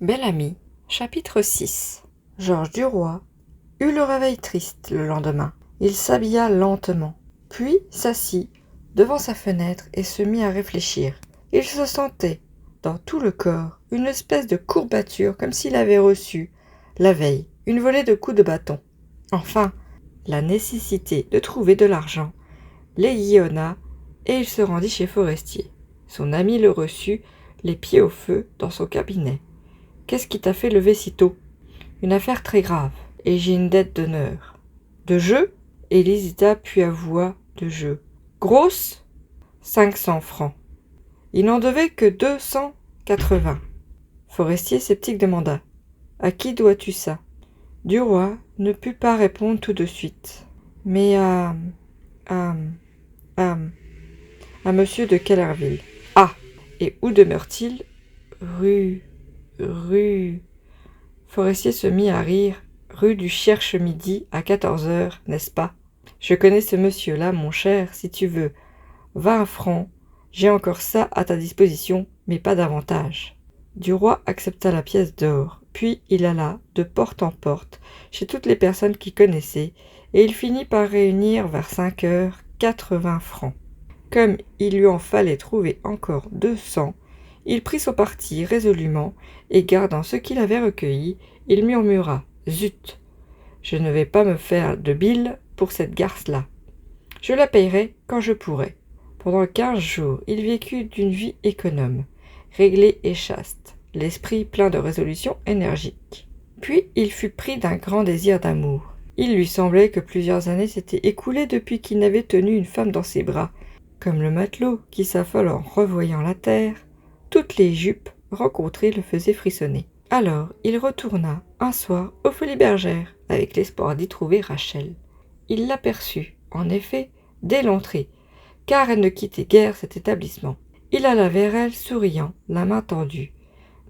Bel-Ami, chapitre 6. Georges Duroy eut le réveil triste le lendemain. Il s'habilla lentement, puis s'assit devant sa fenêtre et se mit à réfléchir. Il se sentait, dans tout le corps, une espèce de courbature comme s'il avait reçu, la veille, une volée de coups de bâton. Enfin, la nécessité de trouver de l'argent l'aiguillonna et il se rendit chez Forestier. Son ami le reçut, les pieds au feu, dans son cabinet. « Qu'est-ce qui t'a fait lever si tôt ?»« Une affaire très grave, et j'ai une dette d'honneur. »« De jeu ?» Il hésita puis avoua de jeu. « Grosse ?» 500 francs. Il n'en devait que 280. Forestier sceptique demanda. « À qui dois-tu ça ?» Duroy ne put pas répondre tout de suite. « Mais à monsieur de Kellerville. »« Ah ! Et où demeure-t-il ?»« Rue... Forestier se mit à rire. « Rue du Cherche-Midi, à 14 heures, n'est-ce pas ? Je connais ce monsieur-là, mon cher, si tu veux. 20 francs, j'ai encore ça à ta disposition, mais pas davantage. » Duroy accepta la pièce d'or, puis il alla, de porte en porte, chez toutes les personnes qu'il connaissait, et il finit par réunir vers 5 heures 80 francs. Comme il lui en fallait trouver encore 200, il prit son parti résolument, et gardant ce qu'il avait recueilli, il murmura « Zut ! Je ne vais pas me faire de bile pour cette garce-là. Je la payerai quand je pourrai. » Pendant 15 jours, il vécut d'une vie économe, réglée et chaste, l'esprit plein de résolutions énergiques. Puis il fut pris d'un grand désir d'amour. Il lui semblait que plusieurs années s'étaient écoulées depuis qu'il n'avait tenu une femme dans ses bras. Comme le matelot qui s'affole en revoyant la terre, toutes les jupes rencontrées le faisaient frissonner. Alors il retourna un soir aux Folies Bergères avec l'espoir d'y trouver Rachel. Il l'aperçut, en effet, dès l'entrée, car elle ne quittait guère cet établissement. Il alla vers elle, souriant, la main tendue.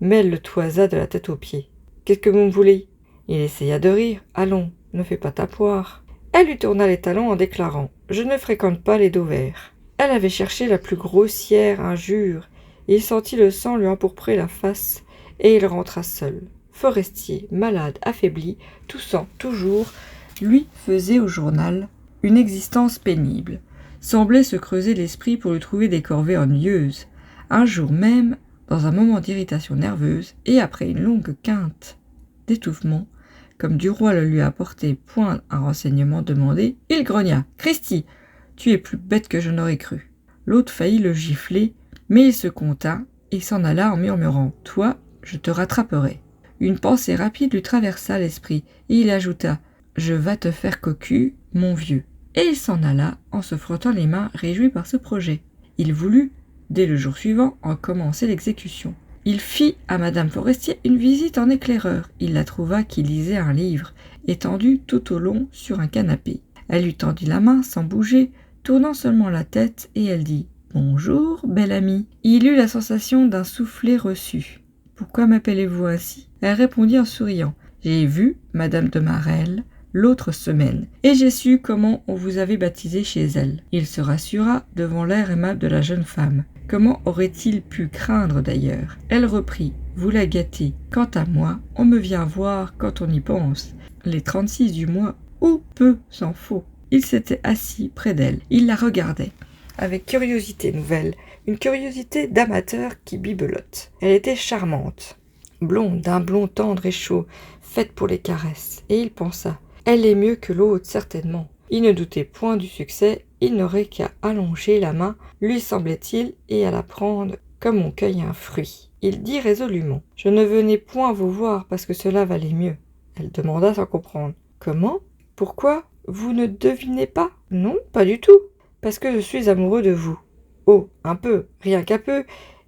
Mais elle le toisa de la tête aux pieds. « Qu'est-ce que vous me voulez ?» Il essaya de rire. « Allons, ne fais pas ta poire. » Elle lui tourna les talons en déclarant « Je ne fréquente pas les dos verts. » Elle avait cherché la plus grossière injure. Il sentit le sang lui empourprer la face, et il rentra seul. Forestier, malade, affaibli, toussant toujours, lui faisait au journal une existence pénible, semblait se creuser l'esprit pour lui trouver des corvées ennuyeuses. Un jour même, dans un moment d'irritation nerveuse, et après une longue quinte d'étouffement, comme Duroy le lui apportait point un renseignement demandé, il grogna « Cristi, tu es plus bête que je n'aurais cru. » L'autre faillit le gifler, mais il se contint et s'en alla en murmurant « Toi, je te rattraperai. » Une pensée rapide lui traversa l'esprit, et il ajouta « Je vas te faire cocu, mon vieux. » Et il s'en alla en se frottant les mains, réjoui par ce projet. Il voulut, dès le jour suivant, en commencer l'exécution. Il fit à Madame Forestier une visite en éclaireur. Il la trouva qui lisait un livre, étendue tout au long sur un canapé. Elle lui tendit la main sans bouger, tournant seulement la tête, et elle dit « Bonjour, belle amie. » Il eut la sensation d'un soufflet reçu. « Pourquoi m'appelez-vous ainsi ?» Elle répondit en souriant. « J'ai vu Madame de Marelle l'autre semaine, et j'ai su comment on vous avait baptisé chez elle. » Il se rassura devant l'air aimable de la jeune femme. Comment aurait-il pu craindre d'ailleurs ? Elle reprit. « Vous la gâtez. Quant à moi, on me vient voir quand on y pense. Les 36 du mois, ou peu s'en faut. » Il s'était assis près d'elle. Il la regardait avec curiosité nouvelle, une curiosité d'amateur qui bibelote. Elle était charmante, blonde, d'un blond tendre et chaud, faite pour les caresses. Et il pensa, elle est mieux que l'autre, certainement. Il ne doutait point du succès, il n'aurait qu'à allonger la main, lui semblait-il, et à la prendre comme on cueille un fruit. Il dit résolument, je ne venais point vous voir parce que cela valait mieux. Elle demanda sans comprendre, comment ? Pourquoi ? Vous ne devinez pas ? Non, pas du tout. Parce que je suis amoureux de vous. Oh, un peu, rien qu'un peu,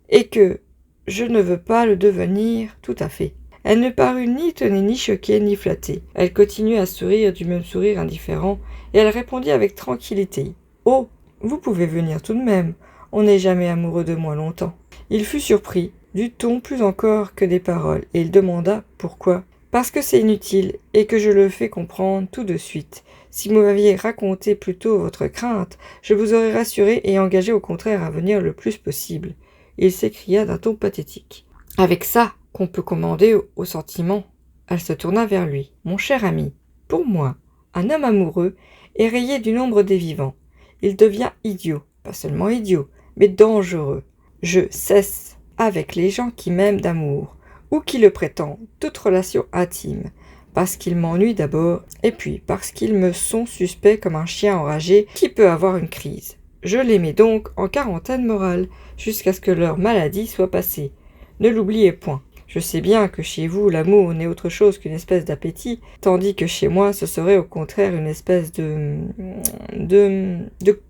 et que je ne veux pas le devenir tout à fait. Elle ne parut ni étonnée, ni choquée, ni flattée. Elle continuait à sourire du même sourire indifférent, et elle répondit avec tranquillité. Oh, vous pouvez venir tout de même. On n'est jamais amoureux de moi longtemps. Il fut surpris, du ton plus encore que des paroles, et il demanda pourquoi. Parce que c'est inutile, et que je le fais comprendre tout de suite. Si vous m'aviez raconté plutôt votre crainte, je vous aurais rassuré et engagé au contraire à venir le plus possible. Il s'écria d'un ton pathétique. Avec ça, qu'on peut commander au sentiment. Elle se tourna vers lui. Mon cher ami, pour moi, un homme amoureux est rayé du nombre des vivants. Il devient idiot, pas seulement idiot, mais dangereux. Je cesse avec les gens qui m'aiment d'amour, ou qui le prétendent, toute relation intime, parce qu'ils m'ennuient d'abord, et puis parce qu'ils me sont suspects comme un chien enragé qui peut avoir une crise. Je les mets donc en quarantaine morale, jusqu'à ce que leur maladie soit passée. Ne l'oubliez point. Je sais bien que chez vous, l'amour n'est autre chose qu'une espèce d'appétit, tandis que chez moi, ce serait au contraire une espèce de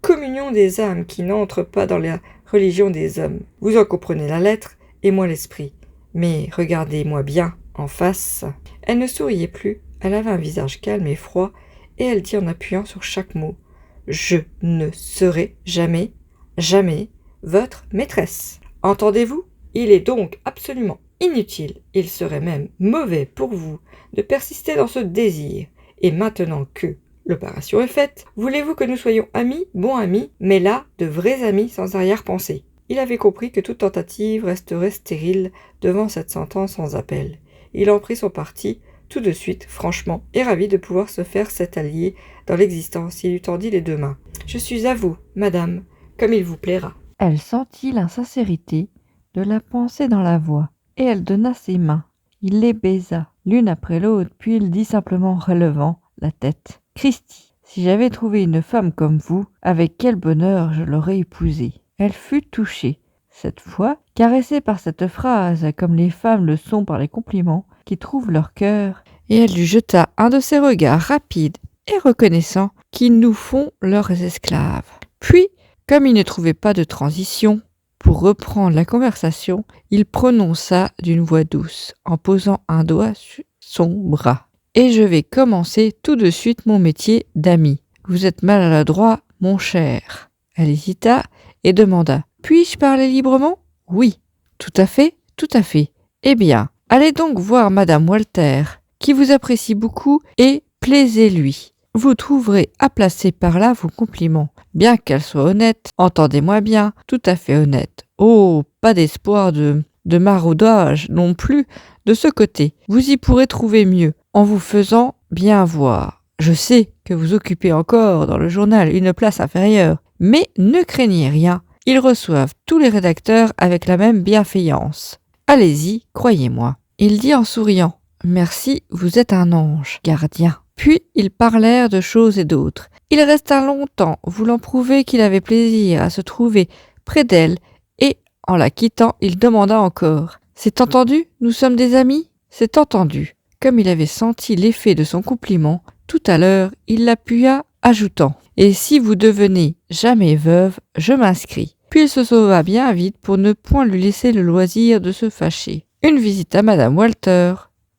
communion des âmes qui n'entre pas dans la religion des hommes. Vous en comprenez la lettre, et moi l'esprit. Mais regardez-moi bien en face. Elle ne souriait plus, elle avait un visage calme et froid, et elle dit en appuyant sur chaque mot « Je ne serai jamais, jamais votre maîtresse. Entendez-vous ? Il est donc absolument inutile, il serait même mauvais pour vous de persister dans ce désir. Et maintenant que l'opération est faite, voulez-vous que nous soyons amis, bons amis, mais là, de vrais amis sans arrière-pensée ?» Il avait compris que toute tentative resterait stérile devant cette sentence sans appel. Il en prit son parti, tout de suite, franchement, et ravi de pouvoir se faire cet allié dans l'existence. Il lui tendit les deux mains. « Je suis à vous, madame, comme il vous plaira. » Elle sentit l'insincérité de la pensée dans la voix, et elle donna ses mains. Il les baisa, l'une après l'autre, puis il dit simplement relevant la tête. « Christi, si j'avais trouvé une femme comme vous, avec quel bonheur je l'aurais épousée. » Elle fut touchée, cette fois, caressée par cette phrase, comme les femmes le sont par les compliments qui trouvent leur cœur, et elle lui jeta un de ces regards rapides et reconnaissants qui nous font leurs esclaves. Puis, comme il ne trouvait pas de transition, pour reprendre la conversation, il prononça d'une voix douce, en posant un doigt sur son bras. « Et je vais commencer tout de suite mon métier d'ami. Vous êtes maladroit, mon cher. » Elle hésita et demanda « Puis-je parler librement ?»« Oui. »« Tout à fait, tout à fait. Eh bien, allez donc voir Madame Walter, qui vous apprécie beaucoup, et plaisez-lui. Vous trouverez à placer par là vos compliments, bien qu'elle soit honnête, entendez-moi bien, tout à fait honnête. Oh, pas d'espoir de maraudage non plus de ce côté. Vous y pourrez trouver mieux, en vous faisant bien voir. Je sais que vous occupez encore dans le journal une place inférieure, mais ne craignez rien, ils reçoivent tous les rédacteurs avec la même bienveillance. Allez-y, croyez-moi. » Il dit en souriant « Merci, vous êtes un ange, gardien. » Puis ils parlèrent de choses et d'autres. Il resta longtemps, voulant prouver qu'il avait plaisir à se trouver près d'elle, et, en la quittant, il demanda encore « C'est entendu, nous sommes des amis ?» C'est entendu. Comme il avait senti l'effet de son compliment, tout à l'heure, il l'appuya, ajoutant « Et si vous devenez jamais veuve, je m'inscris. » Puis il se sauva bien vite pour ne point lui laisser le loisir de se fâcher. Une visite à Madame Walter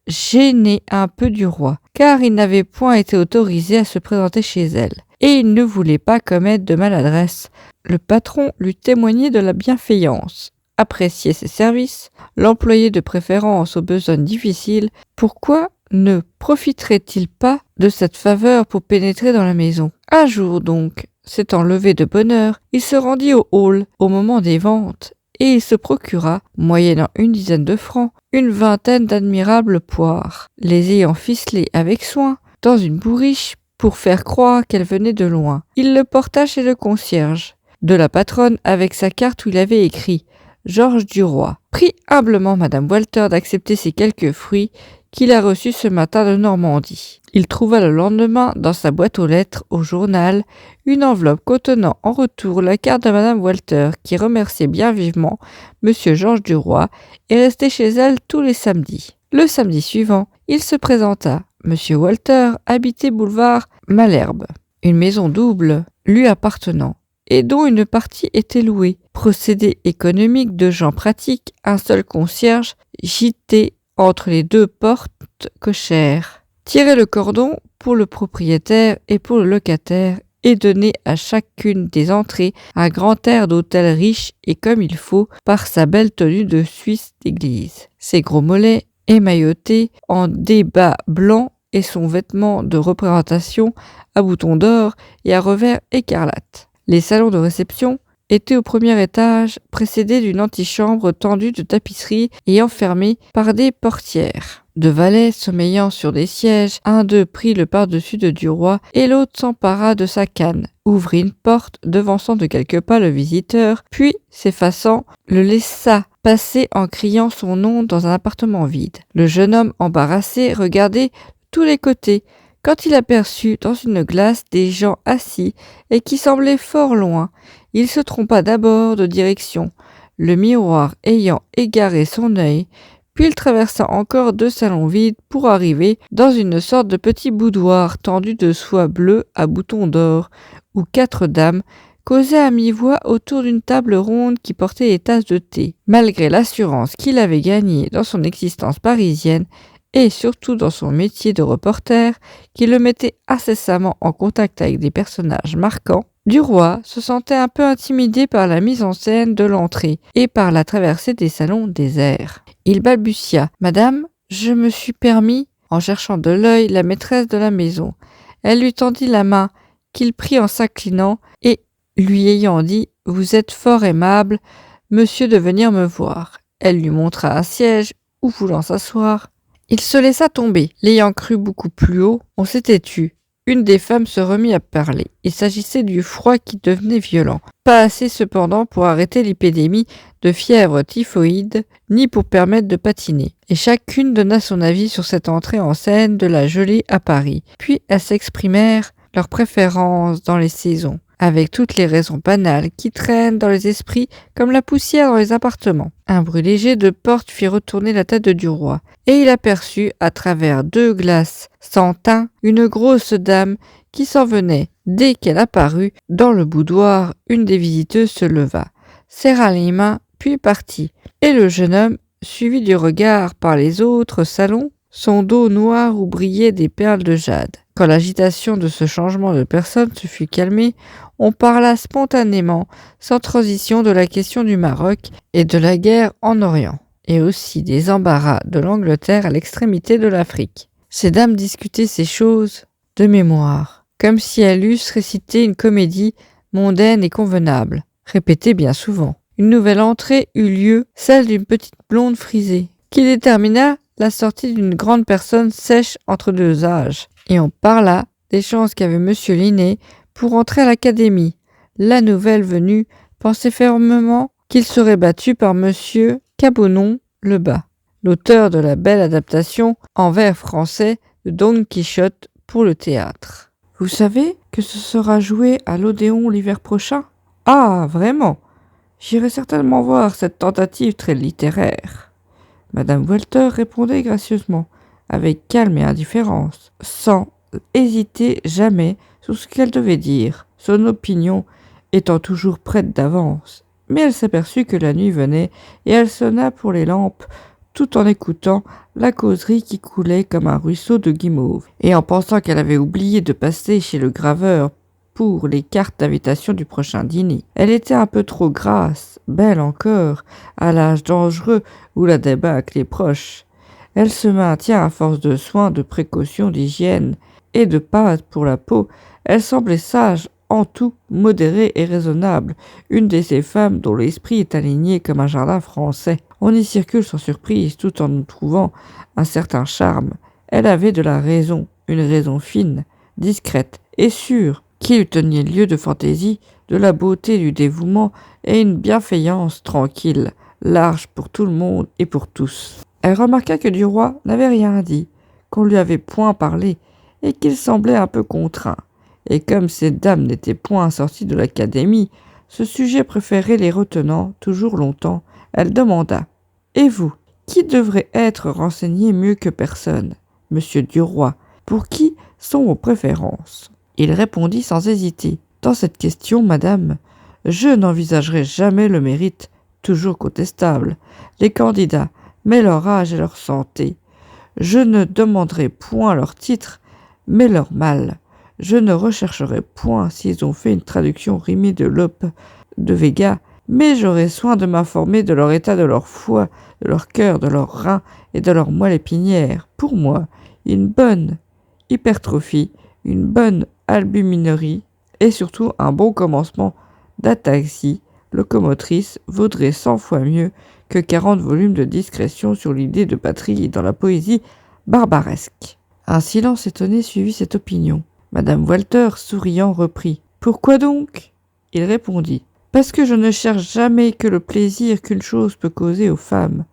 gênait un peu du roi, car il n'avait point été autorisé à se présenter chez elle, et il ne voulait pas commettre de maladresse. Le patron lui témoignait de la bienveillance, appréciait ses services, l'employait de préférence aux besognes difficiles. Pourquoi ne profiterait-il pas de cette faveur pour pénétrer dans la maison? Un jour donc, s'étant levé de bonne heure, il se rendit au hall au moment des ventes, et il se procura, moyennant 10 de francs, 20 d'admirables poires, les ayant ficelées avec soin dans une bourriche pour faire croire qu'elle venait de loin. Il le porta chez le concierge de la patronne avec sa carte où il avait écrit « Georges Duroy ». Prie humblement Madame Walter d'accepter ces quelques fruits qu'il a reçus ce matin de Normandie. Il trouva le lendemain dans sa boîte aux lettres au journal une enveloppe contenant en retour la carte de Madame Walter qui remerciait bien vivement Monsieur Georges Duroy et restait chez elle tous les samedis. Le samedi suivant, il se présenta. Monsieur Walter habitait boulevard Malherbe, une maison double lui appartenant, et dont une partie était louée. Procédé économique de gens pratiques, un seul concierge gîtait entre les 2 portes cochères. Tirer le cordon pour le propriétaire et pour le locataire et donner à chacune des entrées un grand air d'hôtel riche et comme il faut par sa belle tenue de Suisse d'église. Ses gros mollets émaillotés en débas blancs et son vêtement de représentation à boutons d'or et à revers écarlate. Les salons de réception était au premier étage, précédé d'une antichambre tendue de tapisseries et enfermée par des portières. Deux valets sommeillant sur des sièges, un d'eux prit le par-dessus de Duroy et l'autre s'empara de sa canne, ouvrit une porte, devançant de quelques pas le visiteur, puis, s'effaçant, le laissa passer en criant son nom dans un appartement vide. Le jeune homme, embarrassé, regardait tous les côtés, quand il aperçut dans une glace des gens assis et qui semblaient fort loin. Il se trompa d'abord de direction, le miroir ayant égaré son œil, puis il traversa encore 2 salons vides pour arriver dans une sorte de petit boudoir tendu de soie bleue à boutons d'or, où 4 dames causaient à mi-voix autour d'une table ronde qui portait des tasses de thé. Malgré l'assurance qu'il avait gagnée dans son existence parisienne, et surtout dans son métier de reporter, qui le mettait incessamment en contact avec des personnages marquants, Duroy se sentait un peu intimidé par la mise en scène de l'entrée et par la traversée des salons déserts. Il balbutia « Madame, je me suis permis » en cherchant de l'œil la maîtresse de la maison. Elle lui tendit la main, qu'il prit en s'inclinant, et, lui ayant dit « Vous êtes fort aimable, monsieur de venir me voir ». Elle lui montra un siège où voulant s'asseoir. Il se laissa tomber. L'ayant cru beaucoup plus haut, on s'était tu. Une des femmes se remit à parler. Il s'agissait du froid qui devenait violent. Pas assez cependant pour arrêter l'épidémie de fièvre typhoïde, ni pour permettre de patiner. Et chacune donna son avis sur cette entrée en scène de la gelée à Paris. Puis elles s'exprimèrent leurs préférences dans les saisons, avec toutes les raisons banales qui traînent dans les esprits comme la poussière dans les appartements. Un bruit léger de porte fit retourner la tête de Duroy, et il aperçut, à travers 2 glaces sans teint, une grosse dame qui s'en venait. Dès qu'elle apparut dans le boudoir, une des visiteuses se leva, serra les mains, puis partit, et le jeune homme, suivi du regard par les autres salons, son dos noir où brillaient des perles de jade. Quand l'agitation de ce changement de personne se fut calmée, on parla spontanément, sans transition, de la question du Maroc et de la guerre en Orient, et aussi des embarras de l'Angleterre à l'extrémité de l'Afrique. Ces dames discutaient ces choses de mémoire, comme si elles eussent récité une comédie mondaine et convenable, répétée bien souvent. Une nouvelle entrée eut lieu, celle d'une petite blonde frisée, qui détermina la sortie d'une grande personne sèche entre 2 âges, et on parla des chances qu'avait M. Linné pour entrer à l'académie. La nouvelle venue pensait fermement qu'il serait battu par M. Cabonon le Bas, l'auteur de la belle adaptation en vers français de Don Quichotte pour le théâtre. Vous savez que ce sera joué à l'Odéon l'hiver prochain ? Ah, vraiment ? J'irai certainement voir cette tentative très littéraire. Madame Walter répondait gracieusement, avec calme et indifférence, sans hésiter jamais sur ce qu'elle devait dire, son opinion étant toujours prête d'avance. Mais elle s'aperçut que la nuit venait, et elle sonna pour les lampes, tout en écoutant la causerie qui coulait comme un ruisseau de guimauve, et en pensant qu'elle avait oublié de passer chez le graveur pour les cartes d'invitation du prochain dîner. Elle était un peu trop grasse, belle encore, à l'âge dangereux où la débâcle est proche. Elle se maintient à force de soins, de précautions, d'hygiène et de pâte pour la peau. Elle semblait sage, en tout, modérée et raisonnable, une de ces femmes dont l'esprit est aligné comme un jardin français. On y circule sans surprise, tout en nous trouvant un certain charme. Elle avait de la raison, une raison fine, discrète et sûre, qui lui tenait lieu de fantaisie, de la beauté, du dévouement et une bienfaillance tranquille, large pour tout le monde et pour tous. Elle remarqua que Duroy n'avait rien dit, qu'on lui avait point parlé, et qu'il semblait un peu contraint. Et comme ces dames n'étaient point sorties de l'académie, ce sujet préféré les retenant toujours longtemps, elle demanda « Et vous, qui devrait être renseigné mieux que personne, Monsieur Duroy, pour qui sont vos préférences ?» Il répondit sans hésiter. « Dans cette question, madame, je n'envisagerai jamais le mérite, toujours contestable, des candidats, mais leur âge et leur santé. Je ne demanderai point leur titre, mais leur mal. Je ne rechercherai point s'ils ont fait une traduction rimée de Lope de Vega, mais j'aurai soin de m'informer de leur état de leur foie, de leur cœur, de leurs reins et de leur moelle épinière. Pour moi, une bonne hypertrophie, une bonne albuminerie et surtout un bon commencement d'ataxie locomotrice vaudrait 100 fois mieux que 40 volumes de discrétion sur l'idée de patrie dans la poésie barbaresque. Un silence étonné suivit cette opinion. Madame Walter, souriant, reprit. « Pourquoi donc ?» Il répondit. « Parce que je ne cherche jamais que le plaisir qu'une chose peut causer aux femmes.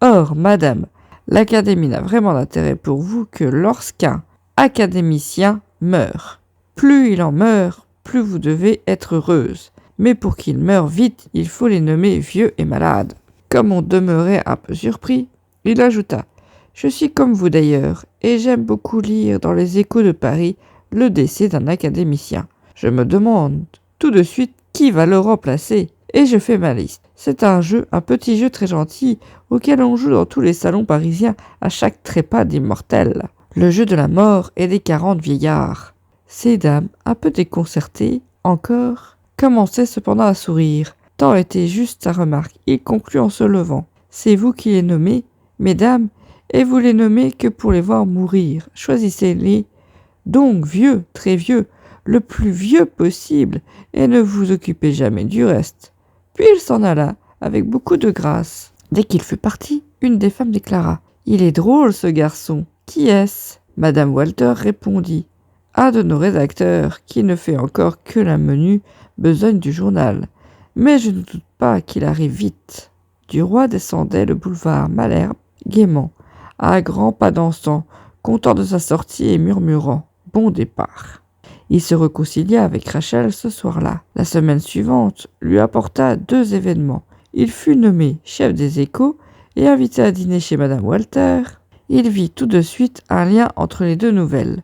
Or, madame, l'Académie n'a vraiment d'intérêt pour vous que lorsqu'un académicien meurt. Plus il en meurt, plus vous devez être heureuse. Mais pour qu'il meure vite, il faut les nommer vieux et malades. » Comme on demeurait un peu surpris, il ajouta. « Je suis comme vous d'ailleurs, et j'aime beaucoup lire dans les Échos de Paris le décès d'un académicien. Je me demande tout de suite qui va le remplacer, et je fais ma liste. C'est un petit jeu très gentil, auquel on joue dans tous les salons parisiens à chaque trépas d'immortels. Le jeu de la mort et des 40 vieillards. » Ces dames, un peu déconcertées, encore, commençaient cependant à sourire. Tant était juste sa remarque. Il conclut en se levant. « C'est vous qui les nommez, mesdames, et vous les nommez que pour les voir mourir. Choisissez-les donc vieux, très vieux, le plus vieux possible, et ne vous occupez jamais du reste. » Puis il s'en alla, avec beaucoup de grâce. Dès qu'il fut parti, une des femmes déclara. « Il est drôle, ce garçon. Qui est-ce » Madame Walter répondit. « Un de nos rédacteurs, qui ne fait encore que la menue besogne du journal. Mais je ne doute pas qu'il arrive vite. » Duroy descendait le boulevard Malherbe gaiement, à grands pas dansant, content de sa sortie et murmurant « Bon départ !» Il se réconcilia avec Rachel ce soir-là. La semaine suivante lui apporta 2 événements. Il fut nommé chef des Échos et invité à dîner chez Madame Walter. Il vit tout de suite un lien entre les 2 nouvelles.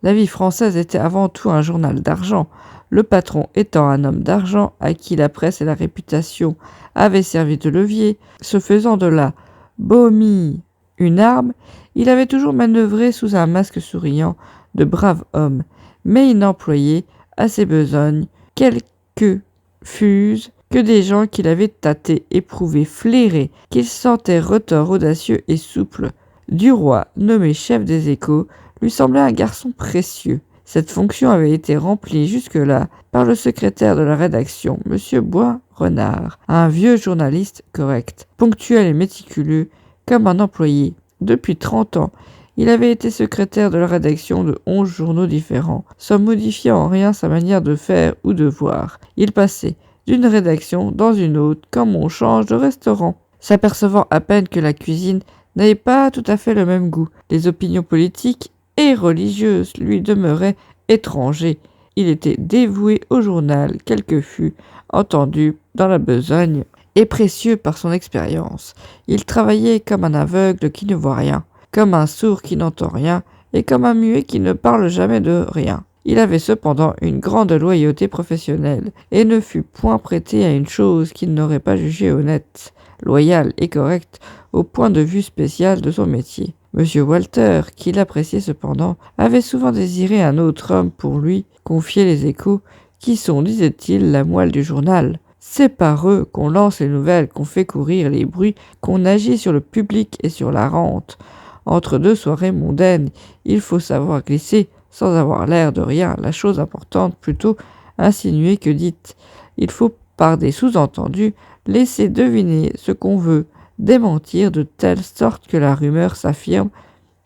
La vie française était avant tout un journal d'argent, le patron étant un homme d'argent à qui la presse et la réputation avaient servi de levier. Se faisant de la bonhomie une arme, il avait toujours manœuvré sous un masque souriant de brave homme, mais il n'employait à ses besognes quelques fuses que des gens qu'il avait tâtés, éprouvés, flairés, qu'il sentait retors audacieux et souples. Duroy, nommé chef des Échos, lui semblait un garçon précieux. Cette fonction avait été remplie jusque-là par le secrétaire de la rédaction, M. Boisrenard, un vieux journaliste correct, ponctuel et méticuleux, comme un employé. Depuis 30 ans, il avait été secrétaire de la rédaction de 11 journaux différents, sans modifier en rien sa manière de faire ou de voir. Il passait d'une rédaction dans une autre, comme on change de restaurant, s'apercevant à peine que la cuisine n'avait pas tout à fait le même goût. Les opinions politiques et religieuses lui demeuraient étrangers. Il était dévoué au journal, quel que fût entendu dans la besogne, et précieux par son expérience. Il travaillait comme un aveugle qui ne voit rien, comme un sourd qui n'entend rien, et comme un muet qui ne parle jamais de rien. Il avait cependant une grande loyauté professionnelle, et ne fut point prêté à une chose qu'il n'aurait pas jugée honnête, loyale et correcte au point de vue spécial de son métier. M. Walter, qui l'appréciait cependant, avait souvent désiré un autre homme pour lui confier les Échos, qui sont, disait-il, la moelle du journal. C'est par eux qu'on lance les nouvelles, qu'on fait courir les bruits, qu'on agit sur le public et sur la rente. Entre 2 soirées mondaines, il faut savoir glisser, sans avoir l'air de rien, la chose importante plutôt insinuée que dite. Il faut, par des sous-entendus, laisser deviner ce qu'on veut, démentir de telle sorte que la rumeur s'affirme,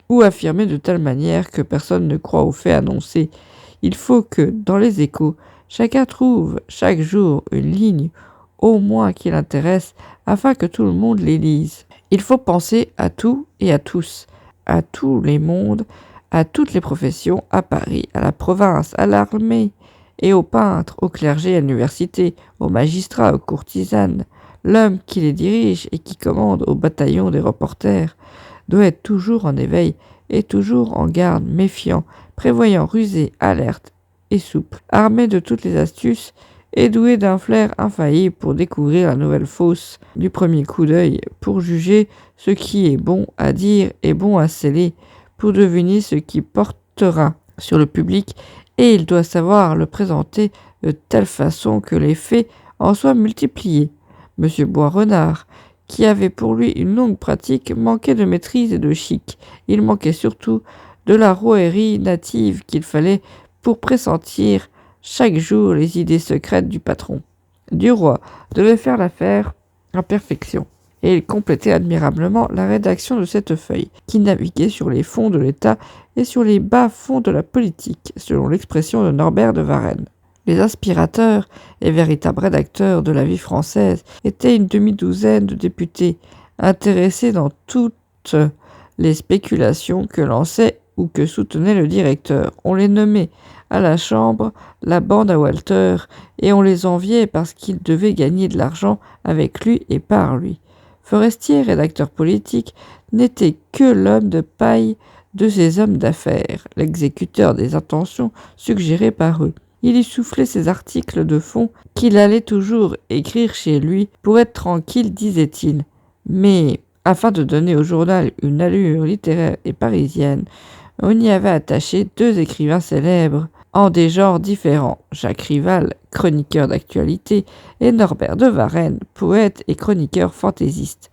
ou affirmer de telle manière que personne ne croit aux faits annoncés. Il faut que, dans les Échos, chacun trouve chaque jour une ligne, au moins qui l'intéresse, afin que tout le monde les lise. Il faut penser à tout et à tous, à tous les mondes, à toutes les professions, à Paris, à la province, à l'armée, et aux peintres, aux clergés, à l'université, aux magistrats, aux courtisanes. L'homme qui les dirige et qui commande au bataillon des reporters doit être toujours en éveil et toujours en garde, méfiant, prévoyant, rusé, alerte et souple, armé de toutes les astuces et doué d'un flair infaillible pour découvrir la nouvelle fausse du premier coup d'œil, pour juger ce qui est bon à dire et bon à sceller, pour deviner ce qui portera sur le public, et il doit savoir le présenter de telle façon que les faits en soient multipliés. M. Boisrenard, qui avait pour lui une longue pratique, manquait de maîtrise et de chic. Il manquait surtout de la rouerie native qu'il fallait pour pressentir chaque jour les idées secrètes du patron. Duroy devait faire l'affaire à perfection, et il complétait admirablement la rédaction de cette feuille, qui naviguait sur les fonds de l'État et sur les bas-fonds de la politique, selon l'expression de Norbert de Varenne. Les inspirateurs et véritables rédacteurs de la vie française étaient une demi-douzaine de députés, intéressés dans toutes les spéculations que lançait ou que soutenait le directeur. On les nommait à la Chambre la bande à Walter, et on les enviait parce qu'ils devaient gagner de l'argent avec lui et par lui. Forestier, rédacteur politique, n'était que l'homme de paille de ces hommes d'affaires, l'exécuteur des intentions suggérées par eux. Il y soufflait ses articles de fond qu'il allait toujours écrire chez lui pour être tranquille, disait-il. Mais, afin de donner au journal une allure littéraire et parisienne, on y avait attaché 2 écrivains célèbres, en des genres différents, Jacques Rival, chroniqueur d'actualité, et Norbert de Varenne, poète et chroniqueur fantaisiste,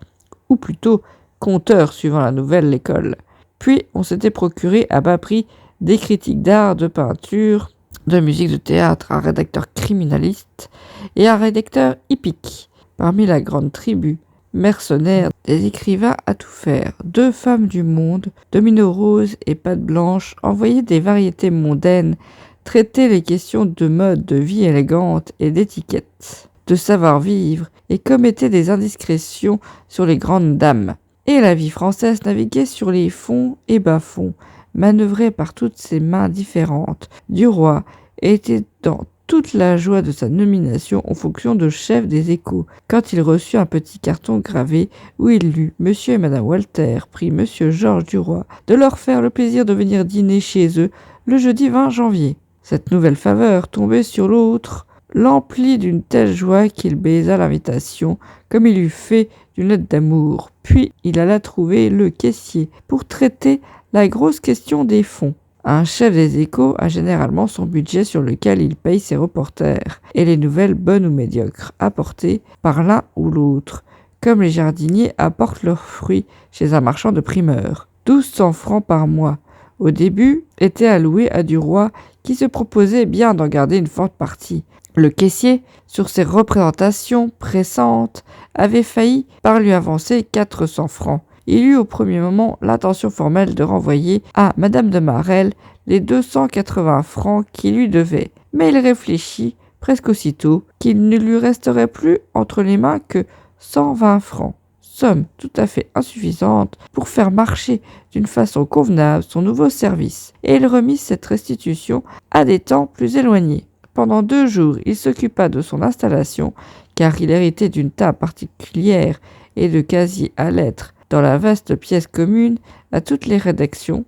ou plutôt conteur suivant la nouvelle école. Puis on s'était procuré à bas prix des critiques d'art, de peinture, de musique de théâtre, un rédacteur criminaliste et un rédacteur hippique, parmi la grande tribu mercenaires des écrivains à tout faire. 2 femmes du monde, Domino Rose et Pâte Blanche, envoyaient des variétés mondaines, traitaient les questions de mode, de vie élégante et d'étiquette, de savoir-vivre, et commettaient des indiscrétions sur les grandes dames. Et la vie française naviguait sur les fonds et bas-fonds, manœuvrée par toutes ses mains différentes. Duroy était dans toute la joie de sa nomination en fonction de chef des Échos, quand il reçut un petit carton gravé où il lut « Monsieur et Madame Walter prie Monsieur Georges Duroy de leur faire le plaisir de venir dîner chez eux le jeudi 20 janvier. » Cette nouvelle faveur, tombée sur l'autre, l'emplit d'une telle joie qu'il baisa l'invitation, comme il eût fait d'une lettre d'amour. Puis il alla trouver le caissier pour traiter la grosse question des fonds. Un chef des Échos a généralement son budget sur lequel il paye ses reporters et les nouvelles bonnes ou médiocres apportées par l'un ou l'autre, comme les jardiniers apportent leurs fruits chez un marchand de primeurs. 1200 francs par mois, au début, étaient alloués à Duroy qui se proposait bien d'en garder une forte partie. Le caissier, sur ses représentations pressantes, avait failli par lui avancer 400 francs. Il eut au premier moment l'intention formelle de renvoyer à Madame de Marelle les 280 francs qu'il lui devait, mais il réfléchit presque aussitôt qu'il ne lui resterait plus entre les mains que 120 francs, somme tout à fait insuffisante pour faire marcher d'une façon convenable son nouveau service, et il remit cette restitution à des temps plus éloignés. Pendant 2 jours, il s'occupa de son installation, car il héritait d'une table particulière et de casiers à lettres dans la vaste pièce commune à toutes les rédactions.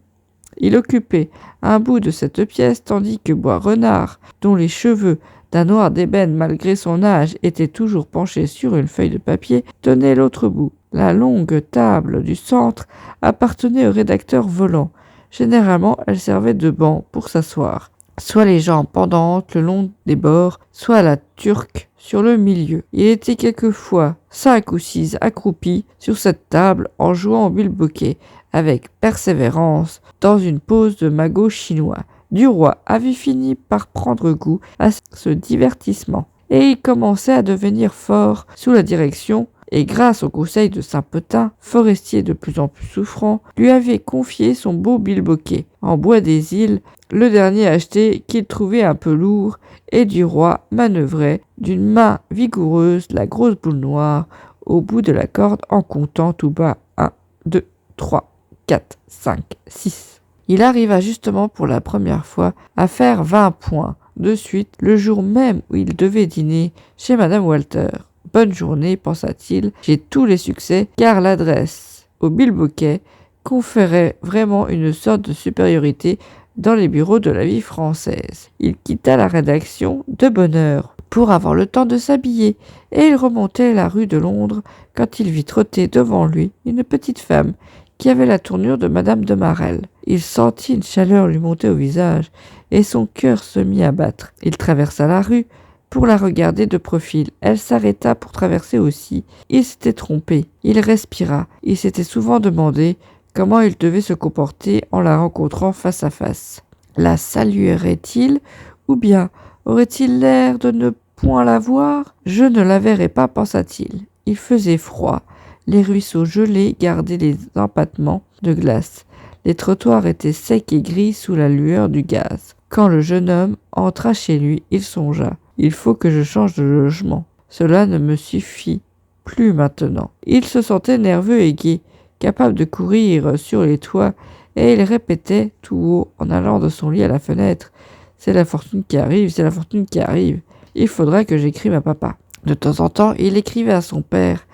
Il occupait un bout de cette pièce, tandis que Boisrenard, dont les cheveux d'un noir d'ébène malgré son âge étaient toujours penchés sur une feuille de papier, tenait l'autre bout. La longue table du centre appartenait au rédacteur volant. Généralement, elle servait de banc pour s'asseoir, soit les jambes pendantes le long des bords, soit la turque sur le milieu. Il était quelquefois 5 ou 6 accroupis sur cette table en jouant au bilboquet avec persévérance dans une pose de magot chinois. Duroy avait fini par prendre goût à ce divertissement et il commençait à devenir fort sous la direction et grâce au conseil de Saint-Potin, Forestier de plus en plus souffrant, lui avait confié son beau bilboquet en bois des îles, le dernier acheté qu'il trouvait un peu lourd, et Duroy manœuvrait d'une main vigoureuse la grosse boule noire au bout de la corde en comptant tout bas 1, 2, 3, 4, 5, 6. Il arriva justement pour la première fois à faire 20 points de suite le jour même où il devait dîner chez Madame Walter. Bonne journée, pensa-t-il, j'ai tous les succès, car l'adresse au bilboquet conférait vraiment une sorte de supériorité dans les bureaux de la vie française. Il quitta la rédaction de bonne heure pour avoir le temps de s'habiller, et il remontait la rue de Londres quand il vit trotter devant lui une petite femme qui avait la tournure de Madame de Marelle. Il sentit une chaleur lui monter au visage, et son cœur se mit à battre. Il traversa la rue pour la regarder de profil. Elle s'arrêta pour traverser aussi. Il s'était trompé. Il respira. Il s'était souvent demandé comment il devait se comporter en la rencontrant face à face. La saluerait-il ou bien aurait-il l'air de ne point la voir, je ne la verrai pas, pensa-t-il. Il faisait froid, les ruisseaux gelés gardaient les empattements de glace. Les trottoirs étaient secs et gris sous la lueur du gaz. Quand le jeune homme entra chez lui, il songea. Il faut que je change de logement. Cela ne me suffit plus maintenant. Il se sentait nerveux et gai, capable de courir sur les toits, et il répétait tout haut en allant de son lit à la fenêtre. C'est la fortune qui arrive, c'est la fortune qui arrive. Il faudrait que j'écrive à papa. De temps en temps, il écrivait à son père,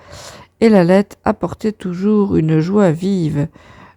et la lettre apportait toujours une joie vive.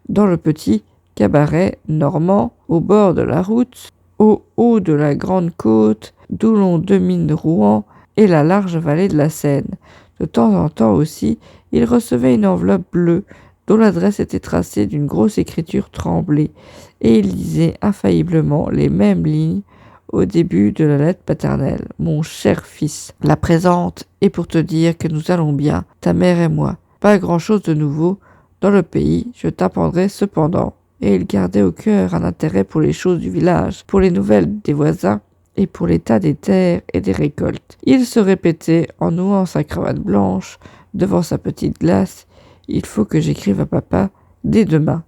Dans le petit cabaret normand, au bord de la route, au haut de la grande côte, d'où l'on domine Rouen et la large vallée de la Seine. De temps en temps aussi, il recevait une enveloppe bleue dont l'adresse était tracée d'une grosse écriture tremblée, et il lisait infailliblement les mêmes lignes au début de la lettre paternelle. « Mon cher fils, la présente est pour te dire que nous allons bien, ta mère et moi. Pas grand-chose de nouveau dans le pays, je t'apprendrai cependant. » Et il gardait au cœur un intérêt pour les choses du village, pour les nouvelles des voisins et pour l'état des terres et des récoltes. Il se répétait en nouant sa cravate blanche devant sa petite glace: « Il faut que j'écrive à papa dès demain.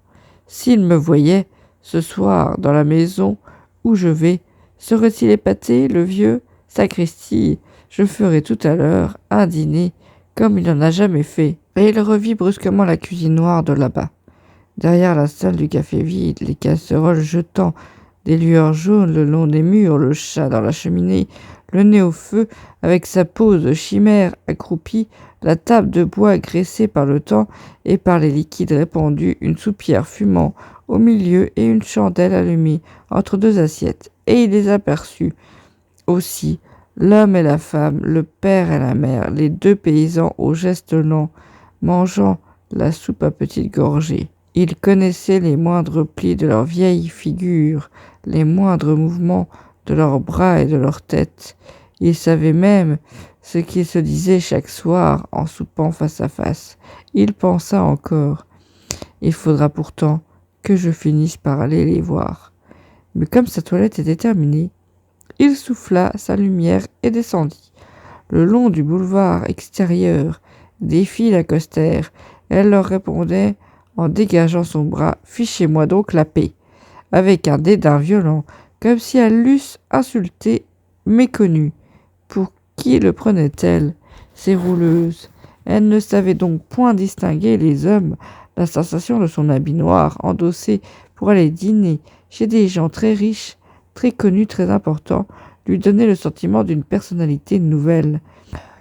S'il me voyait ce soir dans la maison où je vais, serait-il épaté, le vieux? Sacristi, je ferai tout à l'heure un dîner comme il n'en a jamais fait. » Et il revit brusquement la cuisine noire de là-bas. Derrière la salle du café vide, les casseroles jetant des lueurs jaunes le long des murs, le chat dans la cheminée, le nez au feu, avec sa pose de chimère accroupie, la table de bois graissée par le temps et par les liquides répandus, une soupière fumant au milieu et une chandelle allumée entre deux assiettes. Et il les aperçut aussi, l'homme et la femme, le père et la mère, les deux paysans aux gestes lents, mangeant la soupe à petites gorgées. Il connaissait les moindres plis de leurs vieilles figures, les moindres mouvements de leurs bras et de leurs têtes. Il savait même ce qu'ils se disaient chaque soir en soupant face à face. Il pensa encore: « Il faudra pourtant que je finisse par aller les voir. » Mais comme sa toilette était terminée, il souffla sa lumière et descendit. Le long du boulevard extérieur, des filles l'accostèrent. Elle leur répondait en dégageant son bras: « Fichez-moi donc la paix !» avec un dédain violent, comme si elles l'eussent insulté, méconnue. Pour qui le prenaient-elles, ces rouleuses? Elle ne savait donc point distinguer les hommes. La sensation de son habit noir, endossé pour aller dîner chez des gens très riches, très connus, très importants, lui donnait le sentiment d'une personnalité nouvelle.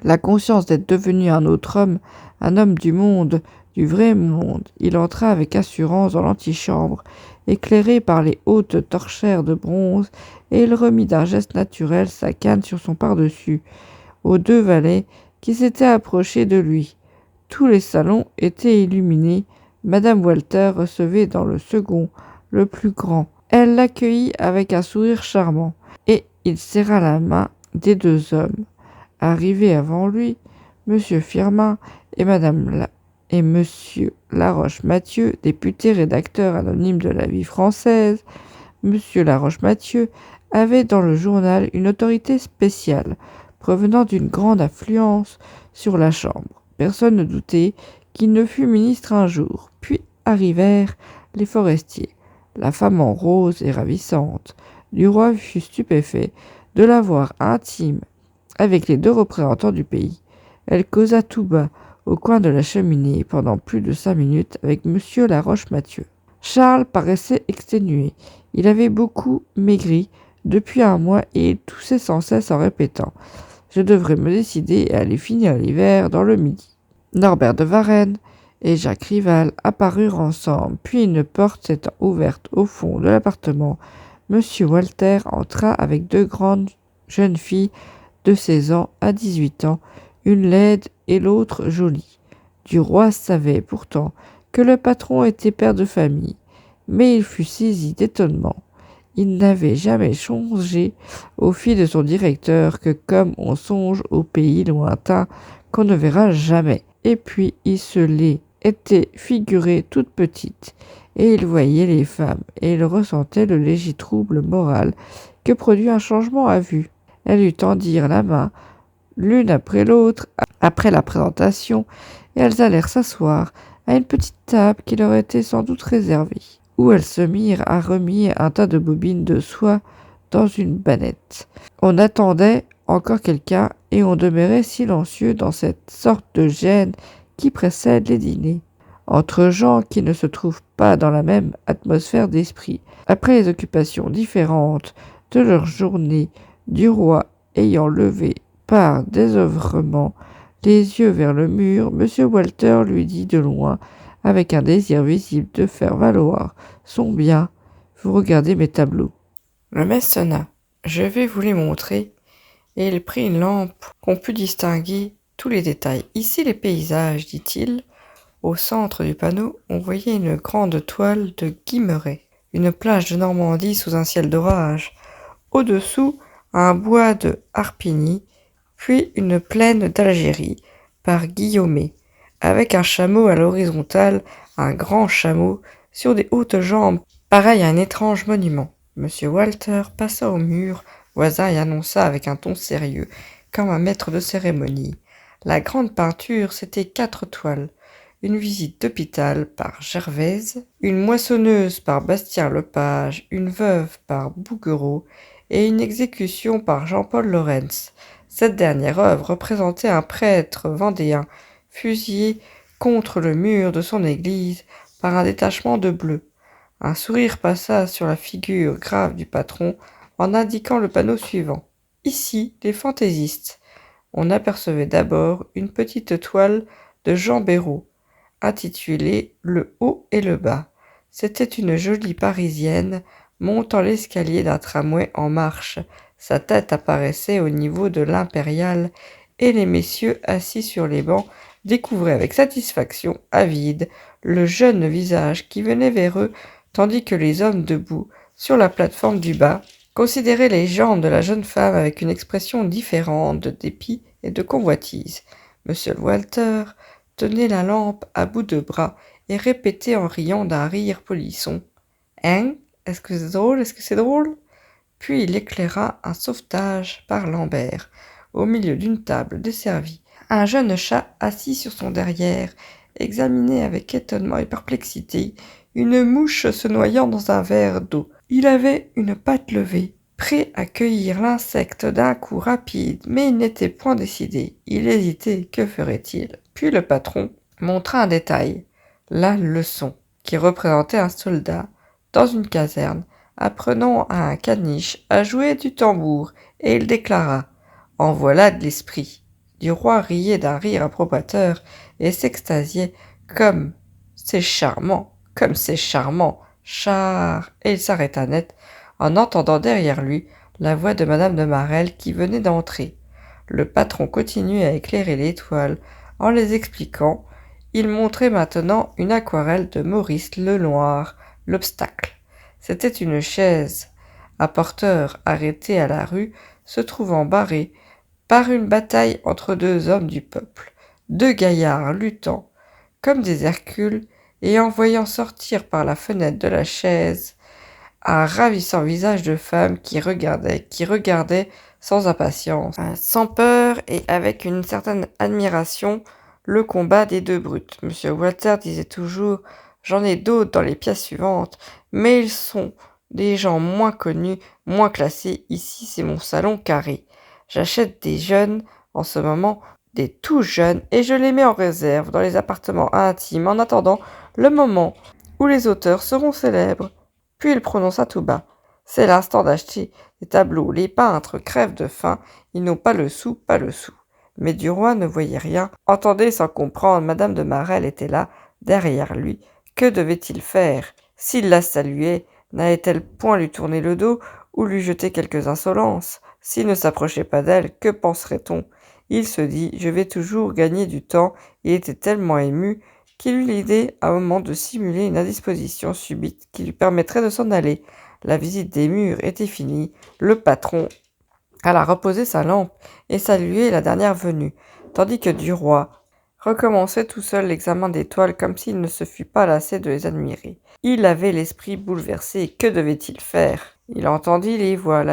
La conscience d'être devenu un autre homme, un homme du monde, du vrai monde. Il entra avec assurance dans l'antichambre, éclairé par les hautes torchères de bronze, et il remit d'un geste naturel sa canne sur son pardessus aux deux valets qui s'étaient approchés de lui. Tous les salons étaient illuminés. Madame Walter recevait dans le second, le plus grand. Elle l'accueillit avec un sourire charmant, et il serra la main des deux hommes. Arrivés avant lui, Monsieur Firmin et Monsieur Laroche-Mathieu, député rédacteur anonyme de la Vie française. Monsieur Laroche-Mathieu avait dans le journal une autorité spéciale, provenant d'une grande influence sur la Chambre. Personne ne doutait qu'il ne fût ministre un jour. Puis arrivèrent les forestiers. La femme en rose et ravissante du roi fut stupéfait de la voir intime avec les deux représentants du pays. Elle causa tout bas au coin de la cheminée pendant plus de 5 minutes avec Monsieur Laroche-Mathieu. Charles paraissait exténué. Il avait beaucoup maigri depuis un mois et il toussait sans cesse en répétant: « Je devrais me décider à aller finir l'hiver dans le Midi. » Norbert de Varenne et Jacques Rival apparurent ensemble, puis une porte s'étant ouverte au fond de l'appartement. Monsieur Walter entra avec deux grandes jeunes filles de 16 ans à 18 ans, une laide et l'autre jolie. Duroy savait pourtant que le patron était père de famille, mais il fut saisi d'étonnement. Il n'avait jamais songé aux filles de son directeur que comme on songe aux pays lointains qu'on ne verra jamais. Et puis il se les était figurées toutes petites, et il voyait les femmes, et il ressentait le léger trouble moral que produit un changement à vue. Elles lui tendirent la main, l'une après l'autre, après la présentation, et elles allèrent s'asseoir à une petite table qui leur était sans doute réservée, où elles se mirent à remuer un tas de bobines de soie dans une bannette. On attendait encore quelqu'un et on demeurait silencieux dans cette sorte de gêne qui précède les dîners, entre gens qui ne se trouvent pas dans la même atmosphère d'esprit. Après les occupations différentes de leur journée, du roi ayant levé par désœuvrement les yeux vers le mur, M. Walter lui dit de loin, avec un désir visible de faire valoir son bien: « Vous regardez mes tableaux. » Le maître sonna. « Je vais vous les montrer. » Et il prit une lampe qu'on put distinguer tous les détails. « Ici les paysages, dit-il. » Au centre du panneau, on voyait une grande toile de Guimerey, une plage de Normandie sous un ciel d'orage. Au-dessous, un bois de Harpigny, puis une plaine d'Algérie par Guillaumet, avec un chameau à l'horizontale, un grand chameau sur des hautes jambes, pareil à un étrange monument. Monsieur Walter passa au mur voisin et annonça avec un ton sérieux, comme un maître de cérémonie. La grande peinture, c'était 4 toiles. Une visite d'hôpital par Gervaise, une moissonneuse par Bastien-Lepage, une veuve par Bouguereau et une exécution par Jean-Paul Laurens. Cette dernière œuvre représentait un prêtre vendéen fusillé contre le mur de son église par un détachement de bleus. Un sourire passa sur la figure grave du patron en indiquant le panneau suivant. Ici, les fantaisistes. On apercevait d'abord une petite toile de Jean Béraud, intitulée Le haut et le bas. C'était une jolie Parisienne montant l'escalier d'un tramway en marche. Sa tête apparaissait au niveau de l'impériale et les messieurs assis sur les bancs découvraient avec satisfaction avide le jeune visage qui venait vers eux, tandis que les hommes debout sur la plateforme du bas considéraient les jambes de la jeune femme avec une expression différente de dépit et de convoitise. Monsieur Walter tenait la lampe à bout de bras et répétait en riant d'un rire polisson: « Hein? Est-ce que c'est drôle? Est-ce que c'est drôle ?» Puis il éclaira un sauvetage par Lambert, au milieu d'une table desservie. Un jeune chat assis sur son derrière examinait avec étonnement et perplexité une mouche se noyant dans un verre d'eau. Il avait une patte levée, prêt à cueillir l'insecte d'un coup rapide, mais il n'était point décidé. Il hésitait, que ferait-il? Puis le patron montra un détail, la leçon, qui représentait un soldat dans une caserne, apprenant à un caniche à jouer du tambour, et il déclara: « En voilà de l'esprit !» Du roi riait d'un rire approbateur et s'extasiait. « Comme c'est charmant, comme c'est charmant, char !» Et il s'arrêta net en entendant derrière lui la voix de madame de Marelle qui venait d'entrer. Le patron continuait à éclairer les toiles en les expliquant. Il montrait maintenant une aquarelle de Maurice Lenoir, l'obstacle. C'était une chaise à porteur arrêtée à la rue, se trouvant barrée par une bataille entre 2 hommes du peuple, 2 gaillards luttant comme des Hercules et en voyant sortir par la fenêtre de la chaise un ravissant visage de femme qui regardait sans impatience, sans peur et avec une certaine admiration, le combat des 2 brutes. M. Walter disait toujours: « J'en ai d'autres dans les pièces suivantes, mais ils sont des gens moins connus, moins classés. Ici, c'est mon salon carré. J'achète des jeunes en ce moment, des tout jeunes, et je les mets en réserve dans les appartements intimes en attendant le moment où les auteurs seront célèbres. » Puis il prononça tout bas: « C'est l'instant d'acheter des tableaux. Les peintres crèvent de faim, ils n'ont pas le sou, pas le sou. » Mais Duroy ne voyait rien, entendait sans comprendre. Madame de Marelle était là, derrière lui. Que devait-il faire? S'il la saluait, n'allait-elle point lui tourner le dos ou lui jeter quelques insolences? S'il ne s'approchait pas d'elle, que penserait-on? Il se dit: « Je vais toujours gagner du temps. » Il était tellement ému qu'il eut l'idée à un moment de simuler une indisposition subite qui lui permettrait de s'en aller. La visite des murs était finie. Le patron alla reposer sa lampe et saluer la dernière venue, tandis que Duroy recommençait tout seul l'examen des toiles comme s'il ne se fût pas lassé de les admirer. Il avait l'esprit bouleversé. Que devait-il faire? Il entendit les voix,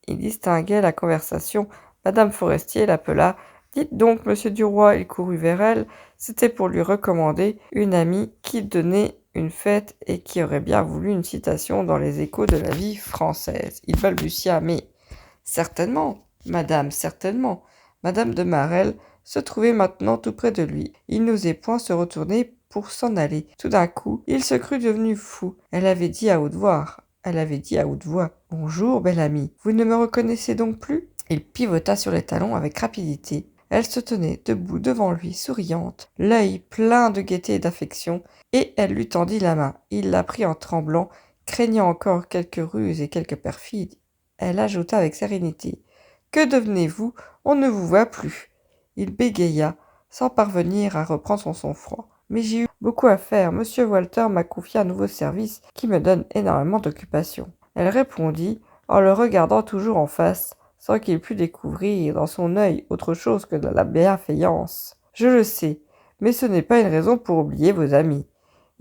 il distinguait la conversation. Madame Forestier l'appela. « Dites donc, monsieur Duroy », il courut vers elle. C'était pour lui recommander une amie qui donnait une fête et qui aurait bien voulu une citation dans les échos de la vie française. Il balbutia, mais « Certainement, madame, certainement ». Madame de Marelle se trouvait maintenant tout près de lui. Il n'osait point se retourner pour s'en aller. Tout d'un coup, il se crut devenu fou. Elle avait dit à haute voix, « Bonjour, belle amie, vous ne me reconnaissez donc plus ?» Il pivota sur les talons avec rapidité. Elle se tenait debout devant lui, souriante, l'œil plein de gaieté et d'affection, et elle lui tendit la main. Il la prit en tremblant, craignant encore quelques ruses et quelques perfides. Elle ajouta avec sérénité, « Que devenez-vous ? On ne vous voit plus. » Il bégaya, sans parvenir à reprendre son sang-froid. « Mais j'ai eu beaucoup à faire. Monsieur Walter m'a confié un nouveau service qui me donne énormément d'occupation. » Elle répondit, en le regardant toujours en face, sans qu'il pût découvrir dans son œil autre chose que de la bienveillance. « Je le sais, mais ce n'est pas une raison pour oublier vos amis. »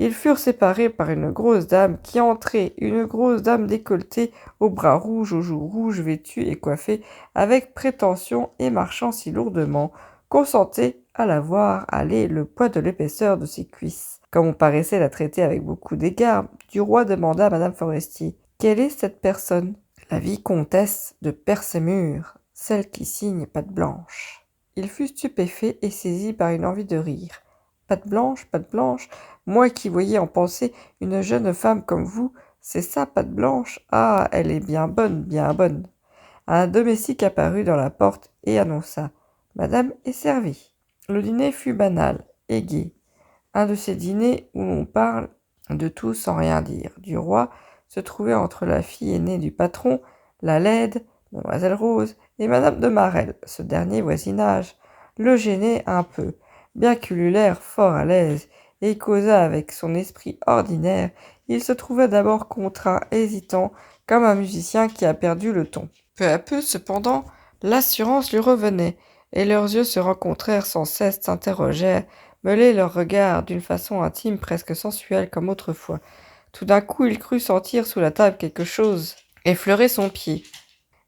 Ils furent séparés par une grosse dame qui entrait, une grosse dame décolletée, aux bras rouges, aux joues rouges, vêtue et coiffée avec prétention et marchant si lourdement qu'on sentait à la voir aller le poids de l'épaisseur de ses cuisses. Comme on paraissait la traiter avec beaucoup d'égard, Duroy demanda à madame Forestier, « Quelle est cette personne ?»« La vicomtesse de Percemur, celle qui signe patte blanche. » Il fut stupéfait et saisi par une envie de rire. « Patte blanche, moi qui voyais en pensée une jeune femme comme vous, c'est ça, patte blanche? Ah, elle est bien bonne, bien bonne. » Un domestique apparut dans la porte et annonça, « Madame est servie. » Le dîner fut banal et gai. Un de ces dîners où l'on parle de tout sans rien dire. Duroy se trouvait entre la fille aînée du patron, la laide, mademoiselle Rose, et madame de Marelle. Ce dernier voisinage le gênait un peu, bien qu'il eût l'air fort à l'aise, et causa avec son esprit ordinaire. Il se trouvait d'abord contraint, hésitant, comme un musicien qui a perdu le ton. Peu à peu, cependant, l'assurance lui revenait, et leurs yeux se rencontrèrent sans cesse, s'interrogèrent, mêlaient leurs regards d'une façon intime, presque sensuelle comme autrefois. Tout d'un coup, il crut sentir sous la table quelque chose effleurer son pied.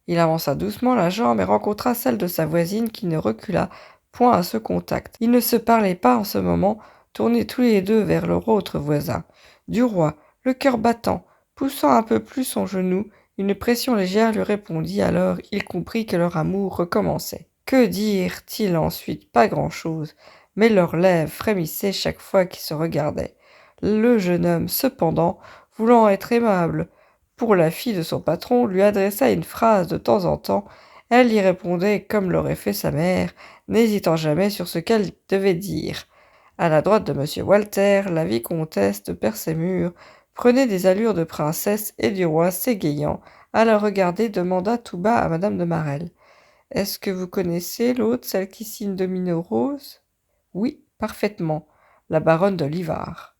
Il avança doucement la jambe et rencontra celle de sa voisine qui ne recula point à ce contact. Ils ne se parlaient pas en ce moment, tournés tous les deux vers leur autre voisin. Duroy, le cœur battant, poussant un peu plus son genou, une pression légère lui répondit, alors il comprit que leur amour recommençait. Que dirent-ils ensuite? Pas grand-chose, mais leurs lèvres frémissaient chaque fois qu'ils se regardaient. Le jeune homme, cependant, voulant être aimable pour la fille de son patron, lui adressa une phrase de temps en temps. Elle y répondait comme l'aurait fait sa mère, n'hésitant jamais sur ce qu'elle devait dire. À la droite de M. Walter, la vicomtesse de Percemur prenait des allures de princesse et Duroy, s'égayant, à la regarder, demanda tout bas à madame de Marelle. « Est-ce que vous connaissez l'autre, celle qui signe Domino Rose ?»« Oui, parfaitement, la baronne de Livard. »«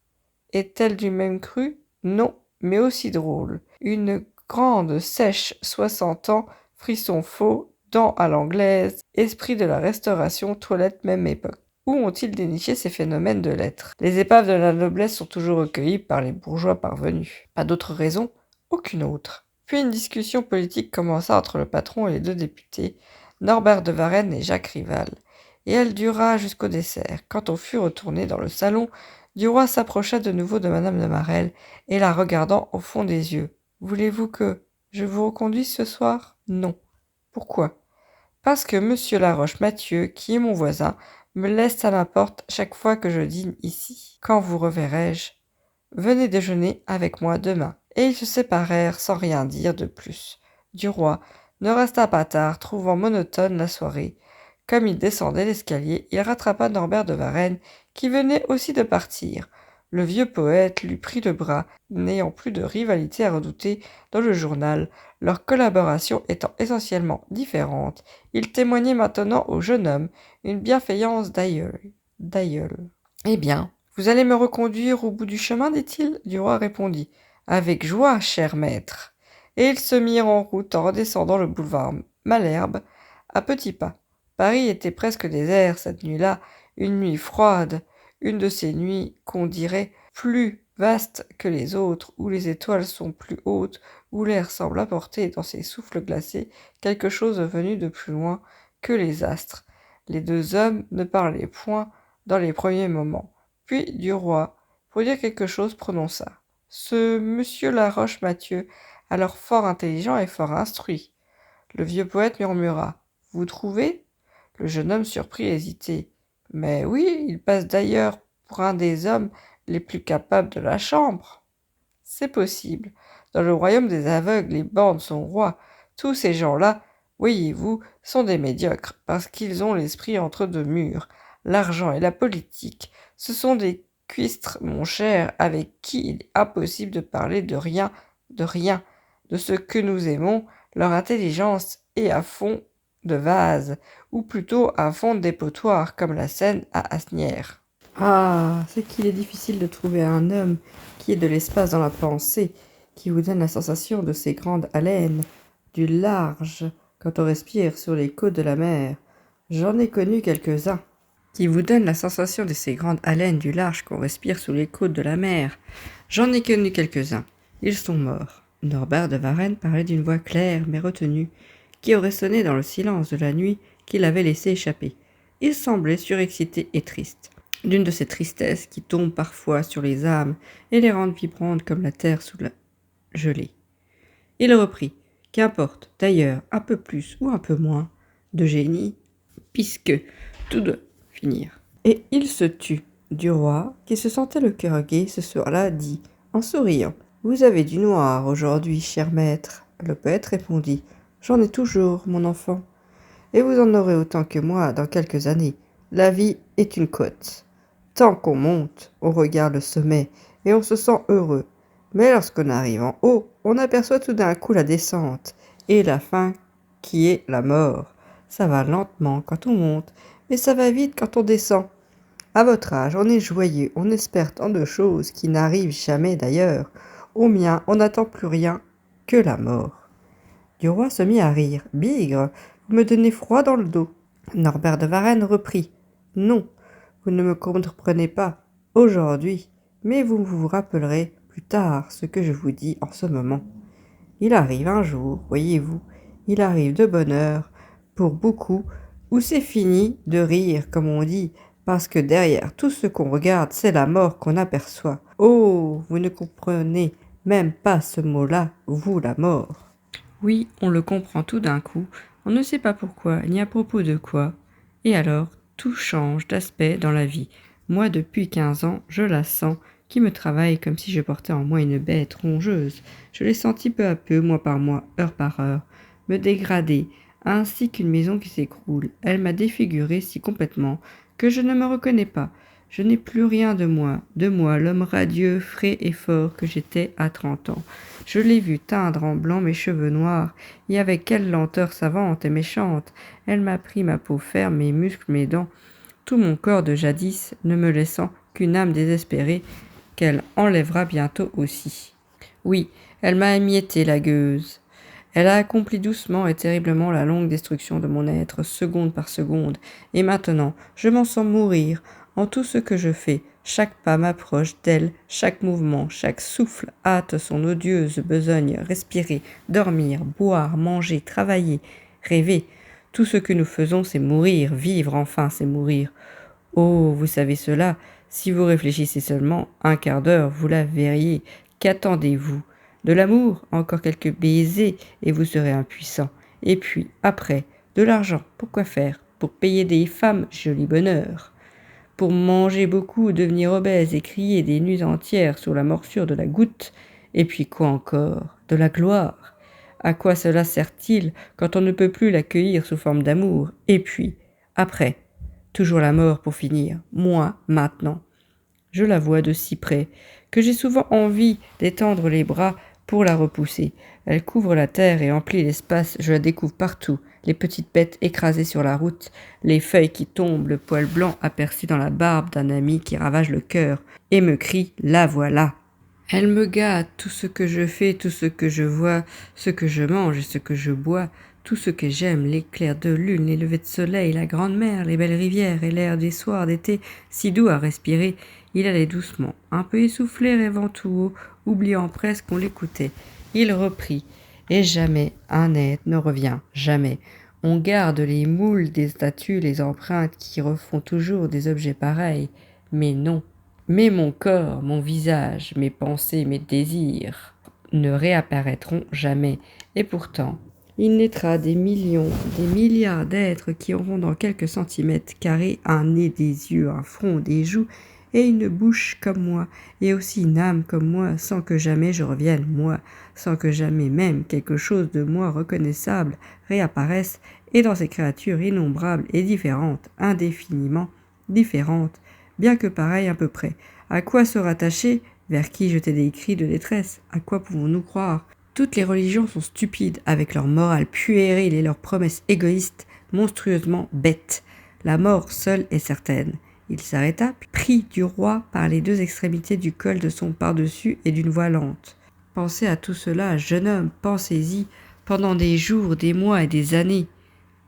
Est-elle du même cru ?»« Non, mais aussi drôle. Une grande sèche, 60 ans, frisson faux, dents à l'anglaise, esprit de la Restauration, toilette même époque. » Où ont-ils déniché ces phénomènes de lettres? Les épaves de la noblesse sont toujours recueillies par les bourgeois parvenus. Pas d'autre raison? Aucune autre. Puis une discussion politique commença entre le patron et les deux députés, Norbert de Varenne et Jacques Rival, et elle dura jusqu'au dessert. Quand on fut retourné dans le salon, Duroy s'approcha de nouveau de madame de Marelle et la regardant au fond des yeux. « Voulez-vous que je vous reconduise ce soir ?»« Non. »« Pourquoi ?»« Parce que monsieur Laroche-Mathieu, qui est mon voisin, me laisse à ma porte chaque fois que je dîne ici. Quand vous reverrai-je? Venez déjeuner avec moi demain. » Et ils se séparèrent sans rien dire de plus. Duroy ne resta pas tard, trouvant monotone la soirée. Comme il descendait l'escalier, il rattrapa Norbert de Varenne, qui venait aussi de partir. Le vieux poète lui prit le bras, n'ayant plus de rivalité à redouter dans le journal, leur collaboration étant essentiellement différente. Il témoignait maintenant au jeune homme une bienveillance d'aïeul. « Eh bien, vous allez me reconduire au bout du chemin, dit-il. » Duroy répondit. « Avec joie, cher maître. » Et ils se mirent en route en redescendant le boulevard Malherbe à petits pas. Paris était presque désert cette nuit-là, une nuit froide, une de ces nuits qu'on dirait plus vastes que les autres, où les étoiles sont plus hautes, où l'air semble apporter dans ses souffles glacés quelque chose venu de plus loin que les astres. Les deux hommes ne parlaient point dans les premiers moments. Puis du roi, pour dire quelque chose, prononça. Ce monsieur Laroche-Mathieu, alors fort intelligent et fort instruit. Le vieux poète murmura. Vous trouvez? Le jeune homme surpris hésitait. Mais oui, il passe d'ailleurs pour un des hommes les plus capables de la chambre. C'est possible. Dans le royaume des aveugles, les bornes sont rois. Tous ces gens-là, voyez-vous, sont des médiocres, parce qu'ils ont l'esprit entre deux murs. L'argent et la politique, ce sont des cuistres, mon cher, avec qui il est impossible de parler de rien, de ce que nous aimons. Leur intelligence est à fond de vase, ou plutôt à fond de dépotoir, comme la Seine à Asnières. Ah, c'est qu'il est difficile de trouver un homme qui ait de l'espace dans la pensée, qui vous donne la sensation de ces grandes haleines, du large, quand on respire sur les côtes de la mer. J'en ai connu quelques-uns. Qui vous donne la sensation de ces grandes haleines du large qu'on respire sous les côtes de la mer. J'en ai connu quelques-uns. Ils sont morts. Norbert de Varenne parlait d'une voix claire mais retenue, qui aurait sonné dans le silence de la nuit qu'il avait laissé échapper. Il semblait surexcité et triste, d'une de ces tristesses qui tombent parfois sur les âmes et les rendent vibrantes comme la terre sous la gelée. Il reprit, qu'importe, d'ailleurs, un peu plus ou un peu moins de génie, puisque tout doit finir. Et il se tut. Du roi, qui se sentait le cœur gai ce soir-là, dit, en souriant, « Vous avez du noir aujourd'hui, cher maître. » Le poète répondit, « J'en ai toujours, mon enfant. Et vous en aurez autant que moi dans quelques années. La vie est une côte. Tant qu'on monte, on regarde le sommet et on se sent heureux. Mais lorsqu'on arrive en haut, on aperçoit tout d'un coup la descente et la fin qui est la mort. Ça va lentement quand on monte, mais ça va vite quand on descend. À votre âge, on est joyeux, on espère tant de choses qui n'arrivent jamais d'ailleurs. Au mien, on n'attend plus rien que la mort. » Du roi se mit à rire. « Bigre, vous me donnez froid dans le dos. » Norbert de Varenne reprit. « Non, vous ne me comprenez pas aujourd'hui, mais vous vous rappellerez plus tard ce que je vous dis en ce moment. Il arrive un jour, voyez-vous, il arrive de bonne heure, pour beaucoup, où c'est fini de rire, comme on dit, parce que derrière tout ce qu'on regarde, c'est la mort qu'on aperçoit. Oh, vous ne comprenez même pas ce mot-là, vous, la mort. Oui, on le comprend tout d'un coup, on ne sait pas pourquoi, ni à propos de quoi, et alors tout change d'aspect dans la vie. Moi, depuis 15 ans, je la sens, qui me travaille comme si je portais en moi une bête rongeuse. Je l'ai sentie peu à peu, mois par mois, heure par heure, me dégrader, ainsi qu'une maison qui s'écroule. Elle m'a défiguré si complètement que je ne me reconnais pas. Je n'ai plus rien de moi, l'homme radieux, frais et fort que j'étais à 30 ans. Je l'ai vue teindre en blanc mes cheveux noirs, et avec quelle lenteur savante et méchante. Elle m'a pris ma peau ferme, mes muscles, mes dents, tout mon corps de jadis, ne me laissant qu'une âme désespérée, qu'elle enlèvera bientôt aussi. Oui, elle m'a émietté la gueuse. Elle a accompli doucement et terriblement la longue destruction de mon être, seconde par seconde, et maintenant je m'en sens mourir. En tout ce que je fais, chaque pas m'approche d'elle, chaque mouvement, chaque souffle hâte son odieuse besogne, respirer, dormir, boire, manger, travailler, rêver. Tout ce que nous faisons, c'est mourir, vivre enfin, c'est mourir. Oh, vous savez cela, si vous réfléchissez seulement un quart d'heure, vous la verriez. Qu'attendez-vous? De l'amour, encore quelques baisers, et vous serez impuissant. Et puis, après, de l'argent, pourquoi faire? Pour payer des femmes, joli bonheur. Pour manger beaucoup, devenir obèse et crier des nuits entières sur la morsure de la goutte. Et puis quoi encore? De la gloire. À quoi cela sert-il quand on ne peut plus l'accueillir sous forme d'amour? Et puis, après, toujours la mort pour finir. Moi, maintenant. Je la vois de si près que j'ai souvent envie d'étendre les bras pour la repousser. Elle couvre la terre et emplit l'espace, je la découvre partout. Les petites bêtes écrasées sur la route, les feuilles qui tombent, le poil blanc aperçu dans la barbe d'un ami qui ravage le cœur et me crie « La voilà !» Elle me gâte, tout ce que je fais, tout ce que je vois, ce que je mange et ce que je bois, tout ce que j'aime, l'éclair de lune, les levées de soleil, la grande mer, les belles rivières et l'air des soirs d'été si doux à respirer. Il allait doucement, un peu essoufflé, rêvant tout haut, oubliant presque qu'on l'écoutait. Il reprit. Et jamais un être ne revient, jamais. On garde les moules des statues, les empreintes qui refont toujours des objets pareils. Mais non. Mais mon corps, mon visage, mes pensées, mes désirs ne réapparaîtront jamais. Et pourtant, il naîtra des millions, des milliards d'êtres qui auront dans quelques centimètres carrés un nez, des yeux, un front, des joues et une bouche comme moi, et aussi une âme comme moi, sans que jamais je revienne, moi, sans que jamais même quelque chose de moi reconnaissable réapparaisse, et dans ces créatures innombrables et différentes, indéfiniment différentes, bien que pareilles à peu près. À quoi se rattacher? Vers qui jeter des cris de détresse? À quoi pouvons-nous croire? Toutes les religions sont stupides, avec leur morale puérile et leurs promesses égoïstes, monstrueusement bêtes. La mort seule est certaine. Il s'arrêta, pris du roi par les deux extrémités du col de son par-dessus et d'une voix lente. Pensez à tout cela, jeune homme, pensez-y, pendant des jours, des mois et des années,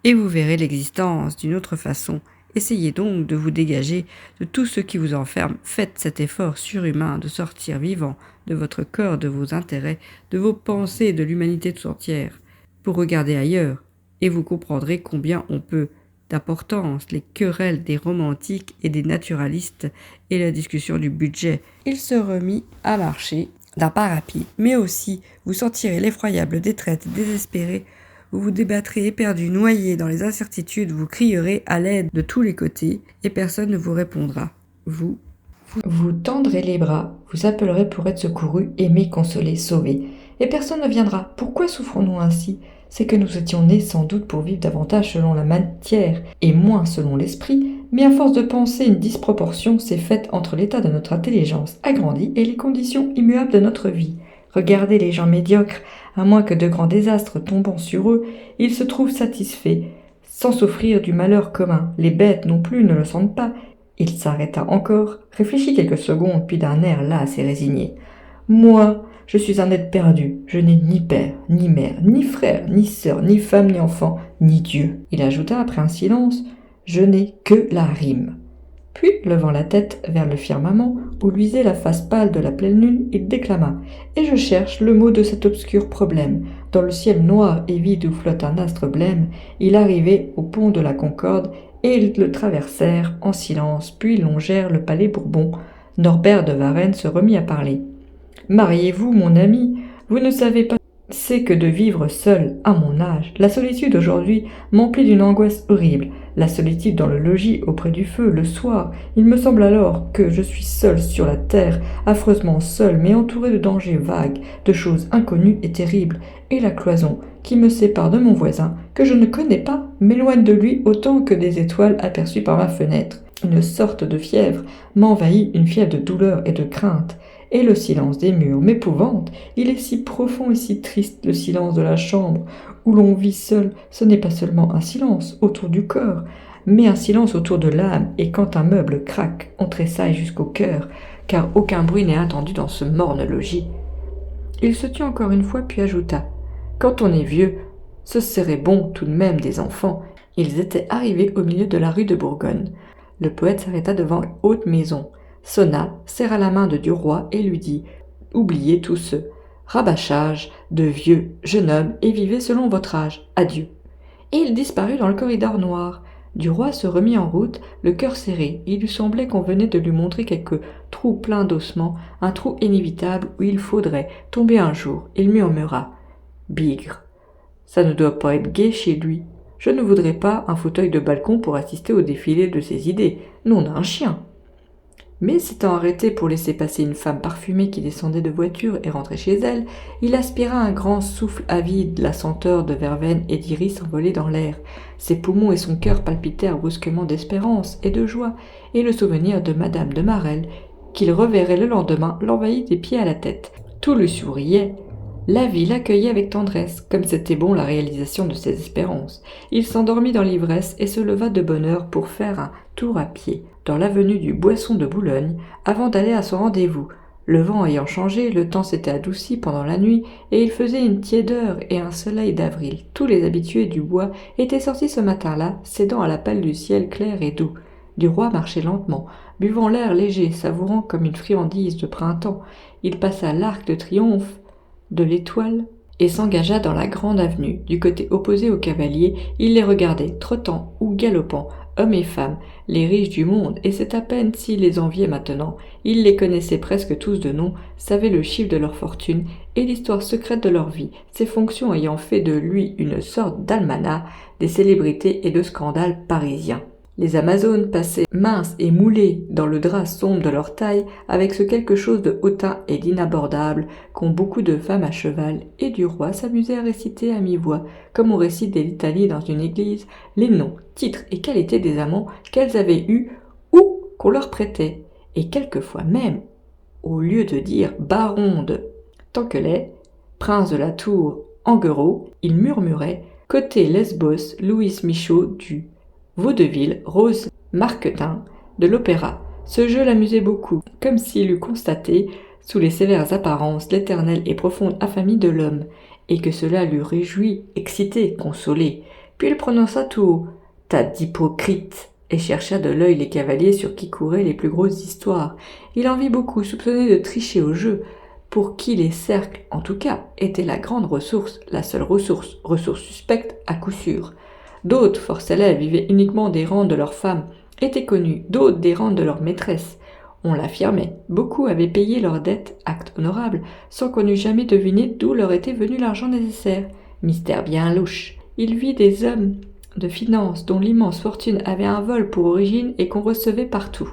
et vous verrez l'existence d'une autre façon. Essayez donc de vous dégager de tout ce qui vous enferme. Faites cet effort surhumain de sortir vivant de votre corps, de vos intérêts, de vos pensées et de l'humanité tout entière, pour regarder ailleurs, et vous comprendrez combien on peut d'importance les querelles des romantiques et des naturalistes et la discussion du budget. Il se remit à marcher d'un pas rapide, mais aussi vous sentirez l'effroyable détresse désespérée. Vous vous débattrez éperdu, noyé dans les incertitudes, vous crierez à l'aide de tous les côtés, et personne ne vous répondra. Vous tendrez les bras, vous appellerez pour être secouru, aimé, consolé, sauvé. Et personne ne viendra. Pourquoi souffrons-nous ainsi? C'est que nous étions nés sans doute pour vivre davantage selon la matière et moins selon l'esprit, mais à force de penser, une disproportion s'est faite entre l'état de notre intelligence agrandie et les conditions immuables de notre vie. Regardez les gens médiocres, à moins que de grands désastres tombant sur eux, ils se trouvent satisfaits, sans souffrir du malheur commun. Les bêtes non plus ne le sentent pas. Il s'arrêta encore, réfléchit quelques secondes, puis d'un air las et résigné. Moi, je suis un être perdu. Je n'ai ni père, ni mère, ni frère, ni sœur, ni femme, ni enfant, ni Dieu. Il ajouta après un silence, je n'ai que la rime. Puis, levant la tête vers le firmament, où luisait la face pâle de la pleine lune, il déclama « Et je cherche le mot de cet obscur problème. Dans le ciel noir et vide où flotte un astre blême, il arrivait au pont de la Concorde, et ils le traversèrent en silence, puis longèrent le palais Bourbon. Norbert de Varenne se remit à parler. « Mariez-vous, mon ami, vous ne savez pas c'est que de vivre seul à mon âge. La solitude aujourd'hui m'emplit d'une angoisse horrible. La solitude dans le logis auprès du feu, le soir. Il me semble alors que je suis seul sur la terre, affreusement seul, mais entouré de dangers vagues, de choses inconnues et terribles. Et la cloison qui me sépare de mon voisin, que je ne connais pas, m'éloigne de lui autant que des étoiles aperçues par ma fenêtre. Une sorte de fièvre m'envahit, une fièvre de douleur et de crainte. Et le silence des murs m'épouvante. Il est si profond et si triste, le silence de la chambre où l'on vit seul. Ce n'est pas seulement un silence autour du corps, mais un silence autour de l'âme. Et quand un meuble craque, on tressaille jusqu'au cœur, car aucun bruit n'est attendu dans ce morne logis. Il se tut encore une fois, puis ajouta « Quand on est vieux, ce serait bon tout de même des enfants. » Ils étaient arrivés au milieu de la rue de Bourgogne. Le poète s'arrêta devant une haute maison, sonna, serra la main de Duroy et lui dit « Oubliez tout ce rabâchage de vieux, jeune homme, et vivez selon votre âge. Adieu. » Et il disparut dans le corridor noir. Duroy se remit en route, le cœur serré. Il lui semblait qu'on venait de lui montrer quelque trou plein d'ossements, un trou inévitable où il faudrait tomber un jour. Il murmura « Bigre, ça ne doit pas être gai chez lui. Je ne voudrais pas un fauteuil de balcon pour assister au défilé de ses idées. Nous, on a un chien. » Mais s'étant arrêté pour laisser passer une femme parfumée qui descendait de voiture et rentrait chez elle, il aspira un grand souffle avide, la senteur de verveine et d'iris envolée dans l'air. Ses poumons et son cœur palpitèrent brusquement d'espérance et de joie, et le souvenir de Madame de Marelle, qu'il reverrait le lendemain, l'envahit des pieds à la tête. Tout lui souriait. La vie l'accueillait avec tendresse, comme c'était bon la réalisation de ses espérances. Il s'endormit dans l'ivresse et se leva de bonne heure pour faire un tour à pied, dans l'avenue du Boisson de Boulogne, avant d'aller à son rendez-vous. Le vent ayant changé, le temps s'était adouci pendant la nuit, et il faisait une tiédeur et un soleil d'avril. Tous les habitués du bois étaient sortis ce matin-là, cédant à l'appel du ciel clair et doux. Du roi marchait lentement, buvant l'air léger, savourant comme une friandise de printemps. Il passa l'arc de triomphe de l'Étoile et s'engagea dans la grande avenue. Du côté opposé aux cavaliers, il les regardait, trottant ou galopant, hommes et femmes, les riches du monde, et c'est à peine s'il les enviait maintenant. Il les connaissait presque tous de nom, savait le chiffre de leur fortune et l'histoire secrète de leur vie, ses fonctions ayant fait de lui une sorte d'almanach des célébrités et de scandales parisiens. Les Amazones passaient minces et moulées dans le drap sombre de leur taille, avec ce quelque chose de hautain et d'inabordable qu'ont beaucoup de femmes à cheval, et du roi s'amusait à réciter à mi-voix, comme on récite des litanies dans une église, les noms, titres et qualités des amants qu'elles avaient eus ou qu'on leur prêtait, et quelquefois même, au lieu de dire baron de Tanquelet, prince de la Tour Enguerrand, il murmurait côté Lesbos, Louis Michaud du Vaudeville, Rose Marquetin, de l'opéra. Ce jeu l'amusait beaucoup, comme s'il eût constaté, sous les sévères apparences, l'éternelle et profonde infamie de l'homme, et que cela l'eût réjoui, excité, consolé. Puis il prononça tout haut « Tas d'hypocrites !» et chercha de l'œil les cavaliers sur qui couraient les plus grosses histoires. Il en vit beaucoup soupçonner de tricher au jeu, pour qui les cercles, en tout cas, étaient la grande ressource, la seule ressource suspecte à coup sûr. D'autres, fort célèbres, vivaient uniquement des rentes de leurs femmes, étaient connus, d'autres des rentes de leurs maîtresses. On l'affirmait, beaucoup avaient payé leurs dettes, acte honorable, sans qu'on eût jamais deviné d'où leur était venu l'argent nécessaire. Mystère bien louche. Il vit des hommes de finance dont l'immense fortune avait un vol pour origine et qu'on recevait partout,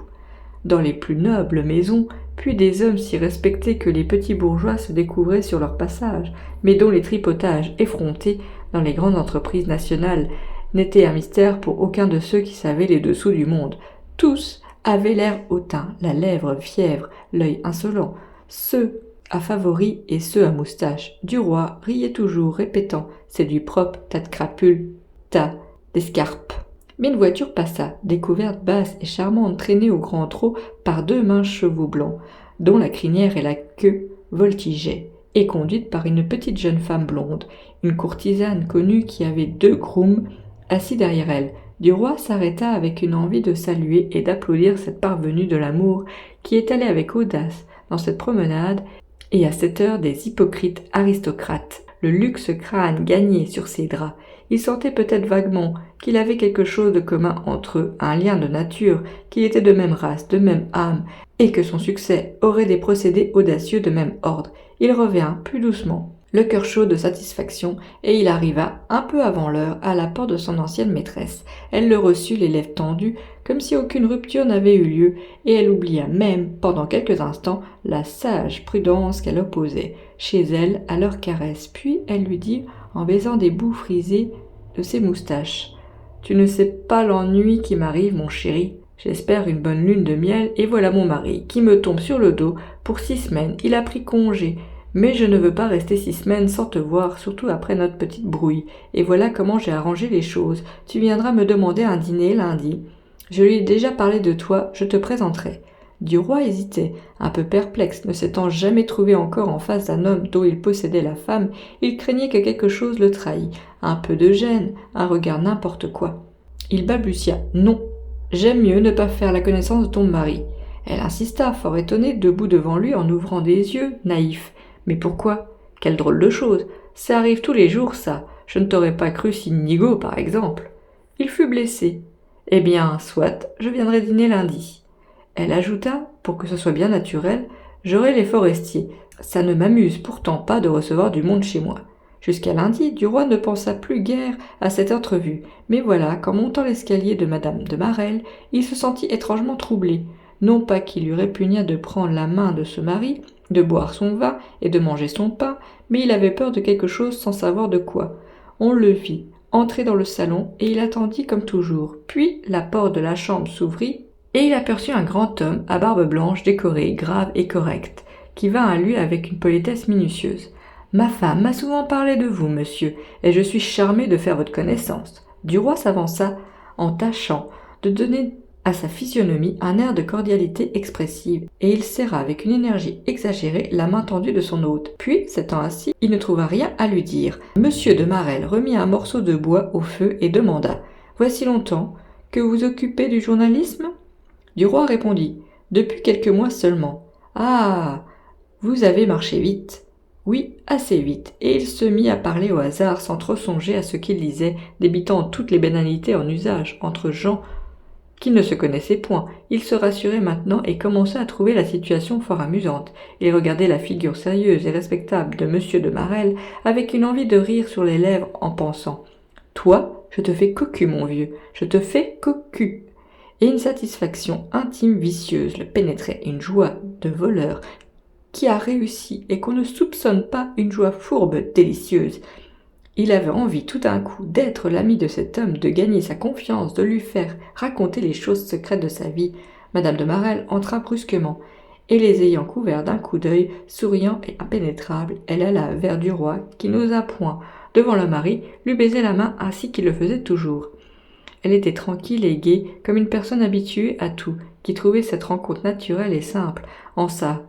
dans les plus nobles maisons, puis des hommes si respectés que les petits bourgeois se découvraient sur leur passage, mais dont les tripotages effrontés dans les grandes entreprises nationales n'était un mystère pour aucun de ceux qui savaient les dessous du monde. Tous avaient l'air hautain, la lèvre fièvre, l'œil insolent. Ceux à favoris et ceux à moustache. Du roi riait toujours, répétant « c'est du propre, tas de crapules, tas d'escarpes ». Mais une voiture passa, découverte basse et charmante, traînée au grand trot par 2 minces chevaux blancs, dont la crinière et la queue voltigeaient, et conduite par une petite jeune femme blonde, une courtisane connue qui avait 2 grooms assis derrière elle. Du roi s'arrêta avec une envie de saluer et d'applaudir cette parvenue de l'amour qui étalait avec audace dans cette promenade et à cette heure des hypocrites aristocrates, le luxe crâne gagné sur ses draps. Il sentait peut-être vaguement qu'il avait quelque chose de commun entre eux, un lien de nature, qu'il était de même race, de même âme, et que son succès aurait des procédés audacieux de même ordre. Il revint plus doucement, le cœur chaud de satisfaction, et il arriva, un peu avant l'heure, à la porte de son ancienne maîtresse. Elle le reçut, les lèvres tendues, comme si aucune rupture n'avait eu lieu, et elle oublia même, pendant quelques instants, la sage prudence qu'elle opposait, chez elle, à leurs caresses. Puis elle lui dit, en baisant des bouts frisés de ses moustaches, « Tu ne sais pas l'ennui qui m'arrive, mon chéri. J'espère une bonne lune de miel, et voilà mon mari, qui me tombe sur le dos. Pour 6 semaines, il a pris congé. Mais je ne veux pas rester 6 semaines sans te voir, surtout après notre petite brouille. Et voilà comment j'ai arrangé les choses. Tu viendras me demander un dîner lundi. Je lui ai déjà parlé de toi, je te présenterai. » Du roi hésitait, un peu perplexe, ne s'étant jamais trouvé encore en face d'un homme dont il possédait la femme, il craignait que quelque chose le trahît, un peu de gêne, un regard n'importe quoi. Il balbutia « Non, j'aime mieux ne pas faire la connaissance de ton mari. » Elle insista, fort étonnée, debout devant lui en ouvrant des yeux, naïfs. « Mais pourquoi ? Quelle drôle de chose. Ça arrive tous les jours, ça. Je ne t'aurais pas cru si nigaud, par exemple. » Il fut blessé. « Eh bien, soit, je viendrai dîner lundi. » Elle ajouta, pour que ce soit bien naturel, « J'aurai les forestiers. Ça ne m'amuse pourtant pas de recevoir du monde chez moi. » Jusqu'à lundi, du roi ne pensa plus guère à cette entrevue, mais voilà qu'en montant l'escalier de madame de Marelle, il se sentit étrangement troublé. Non pas qu'il lui répugnât de prendre la main de ce mari, de boire son vin et de manger son pain, mais il avait peur de quelque chose sans savoir de quoi. On le vit entrer dans le salon et il attendit comme toujours. Puis la porte de la chambre s'ouvrit et il aperçut un grand homme à barbe blanche, décoré, grave et correct, qui vint à lui avec une politesse minutieuse. « Ma femme m'a souvent parlé de vous, monsieur, et je suis charmé de faire votre connaissance. » Du roi s'avança en tâchant de donner à sa physionomie un air de cordialité expressive, et il serra avec une énergie exagérée la main tendue de son hôte. Puis, s'étant assis, il ne trouva rien à lui dire. Monsieur de Marelle remit un morceau de bois au feu et demanda « Voici longtemps que vous occupez du journalisme ? Duroy répondit. Depuis quelques mois seulement. Ah, vous avez marché vite. Oui, assez vite, et il se mit à parler au hasard sans trop songer à ce qu'il disait, débitant toutes les banalités en usage entre gens qui ne se connaissaient point. Il se rassurait maintenant et commençait à trouver la situation fort amusante. Il regardait la figure sérieuse et respectable de M. de Marelle avec une envie de rire sur les lèvres en pensant « Toi, je te fais cocu, mon vieux, je te fais cocu !» Et une satisfaction intime vicieuse le pénétrait, une joie de voleur qui a réussi et qu'on ne soupçonne pas, une joie fourbe, délicieuse. Il avait envie tout d'un coup d'être l'ami de cet homme, de gagner sa confiance, de lui faire raconter les choses secrètes de sa vie. Madame de Marelle entra brusquement, et les ayant couverts d'un coup d'œil, souriant et impénétrable, elle alla vers Duroy, qui n'osa point, devant le mari, lui baiser la main ainsi qu'il le faisait toujours. Elle était tranquille et gaie, comme une personne habituée à tout, qui trouvait cette rencontre naturelle et simple, en sa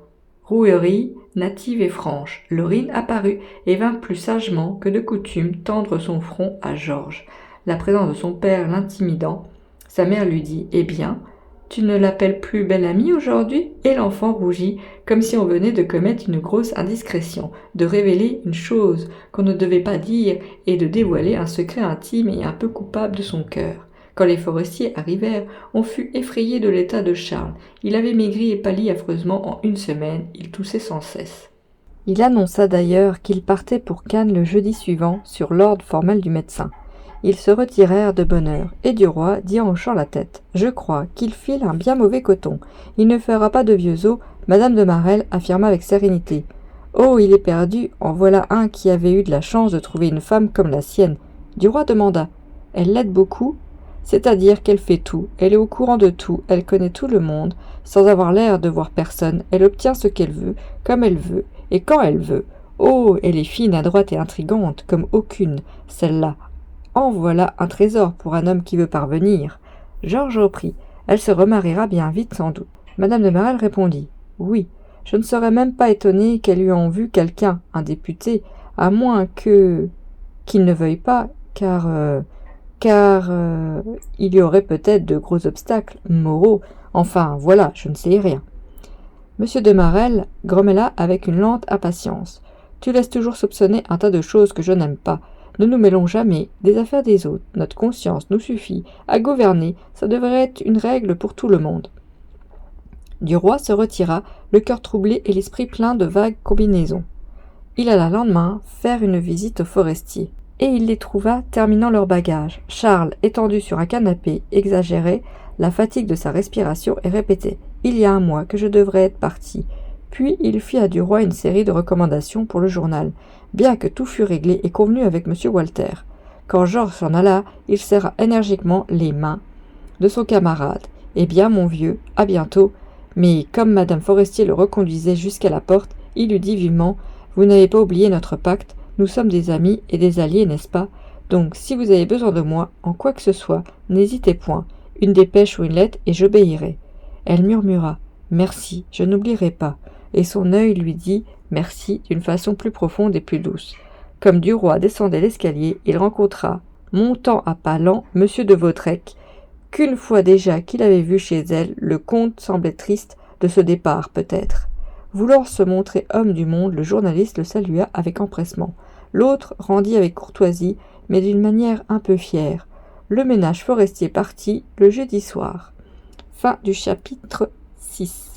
rouerie native et franche. Laurine apparut et vint plus sagement que de coutume tendre son front à Georges. La présence de son père l'intimidant, sa mère lui dit « Eh bien, tu ne l'appelles plus belle amie aujourd'hui ?» Et l'enfant rougit, comme si on venait de commettre une grosse indiscrétion, de révéler une chose qu'on ne devait pas dire et de dévoiler un secret intime et un peu coupable de son cœur. Quand les forestiers arrivèrent, on fut effrayé de l'état de Charles. Il avait maigri et pâli affreusement en une semaine, il toussait sans cesse. Il annonça d'ailleurs qu'il partait pour Cannes le jeudi suivant, sur l'ordre formel du médecin. Ils se retirèrent de bonne heure, et Duroy dit en hochant la tête « Je crois qu'il file un bien mauvais coton. Il ne fera pas de vieux os. » Madame de Marelle affirma avec sérénité « Oh, il est perdu. En voilà un qui avait eu de la chance de trouver une femme comme la sienne. » Duroy demanda « Elle l'aide beaucoup ?» C'est-à-dire qu'elle fait tout, elle est au courant de tout, elle connaît tout le monde, sans avoir l'air de voir personne, elle obtient ce qu'elle veut, comme elle veut, et quand elle veut. Oh, elle est fine, adroite et intrigante, comme aucune, celle-là. En voilà un trésor pour un homme qui veut parvenir. Georges reprit. Elle se remariera bien vite sans doute. Madame de Marelle répondit. Oui, je ne serais même pas étonnée qu'elle eût en vue quelqu'un, un député, à moins qu'il ne veuille pas, car il y aurait peut-être de gros obstacles moraux. Enfin, voilà, je ne sais rien. Monsieur de Marelle grommela avec une lente impatience. Tu laisses toujours soupçonner un tas de choses que je n'aime pas. Ne nous mêlons jamais des affaires des autres. Notre conscience nous suffit à gouverner. Ça devrait être une règle pour tout le monde. Duroy se retira, le cœur troublé et l'esprit plein de vagues combinaisons. Il alla le lendemain faire une visite aux forestiers. Et il les trouva terminant leur bagage. Charles, étendu sur un canapé, exagérait la fatigue de sa respiration et répétait « Il y a un mois que je devrais être parti ». Puis il fit à Duroy une série de recommandations pour le journal, bien que tout fût réglé et convenu avec M. Walter. Quand Georges s'en alla, il serra énergiquement les mains de son camarade. « Eh bien, mon vieux, à bientôt ». Mais comme Madame Forestier le reconduisait jusqu'à la porte, il lui dit vivement « Vous n'avez pas oublié notre pacte ? Nous sommes des amis et des alliés, n'est-ce pas? Donc, si vous avez besoin de moi, en quoi que ce soit, n'hésitez point. Une dépêche ou une lettre, et j'obéirai. » Elle murmura « Merci, je n'oublierai pas. » Et son œil lui dit « Merci » d'une façon plus profonde et plus douce. Comme Duroy descendait l'escalier, il rencontra, montant à pas lents, M. de Vaudrec, qu'une fois déjà qu'il avait vu chez elle, le comte semblait triste de ce départ, peut-être. Voulant se montrer homme du monde, le journaliste le salua avec empressement. L'autre rendit avec courtoisie, mais d'une manière un peu fière. Le ménage forestier partit le jeudi soir. Fin du chapitre 6.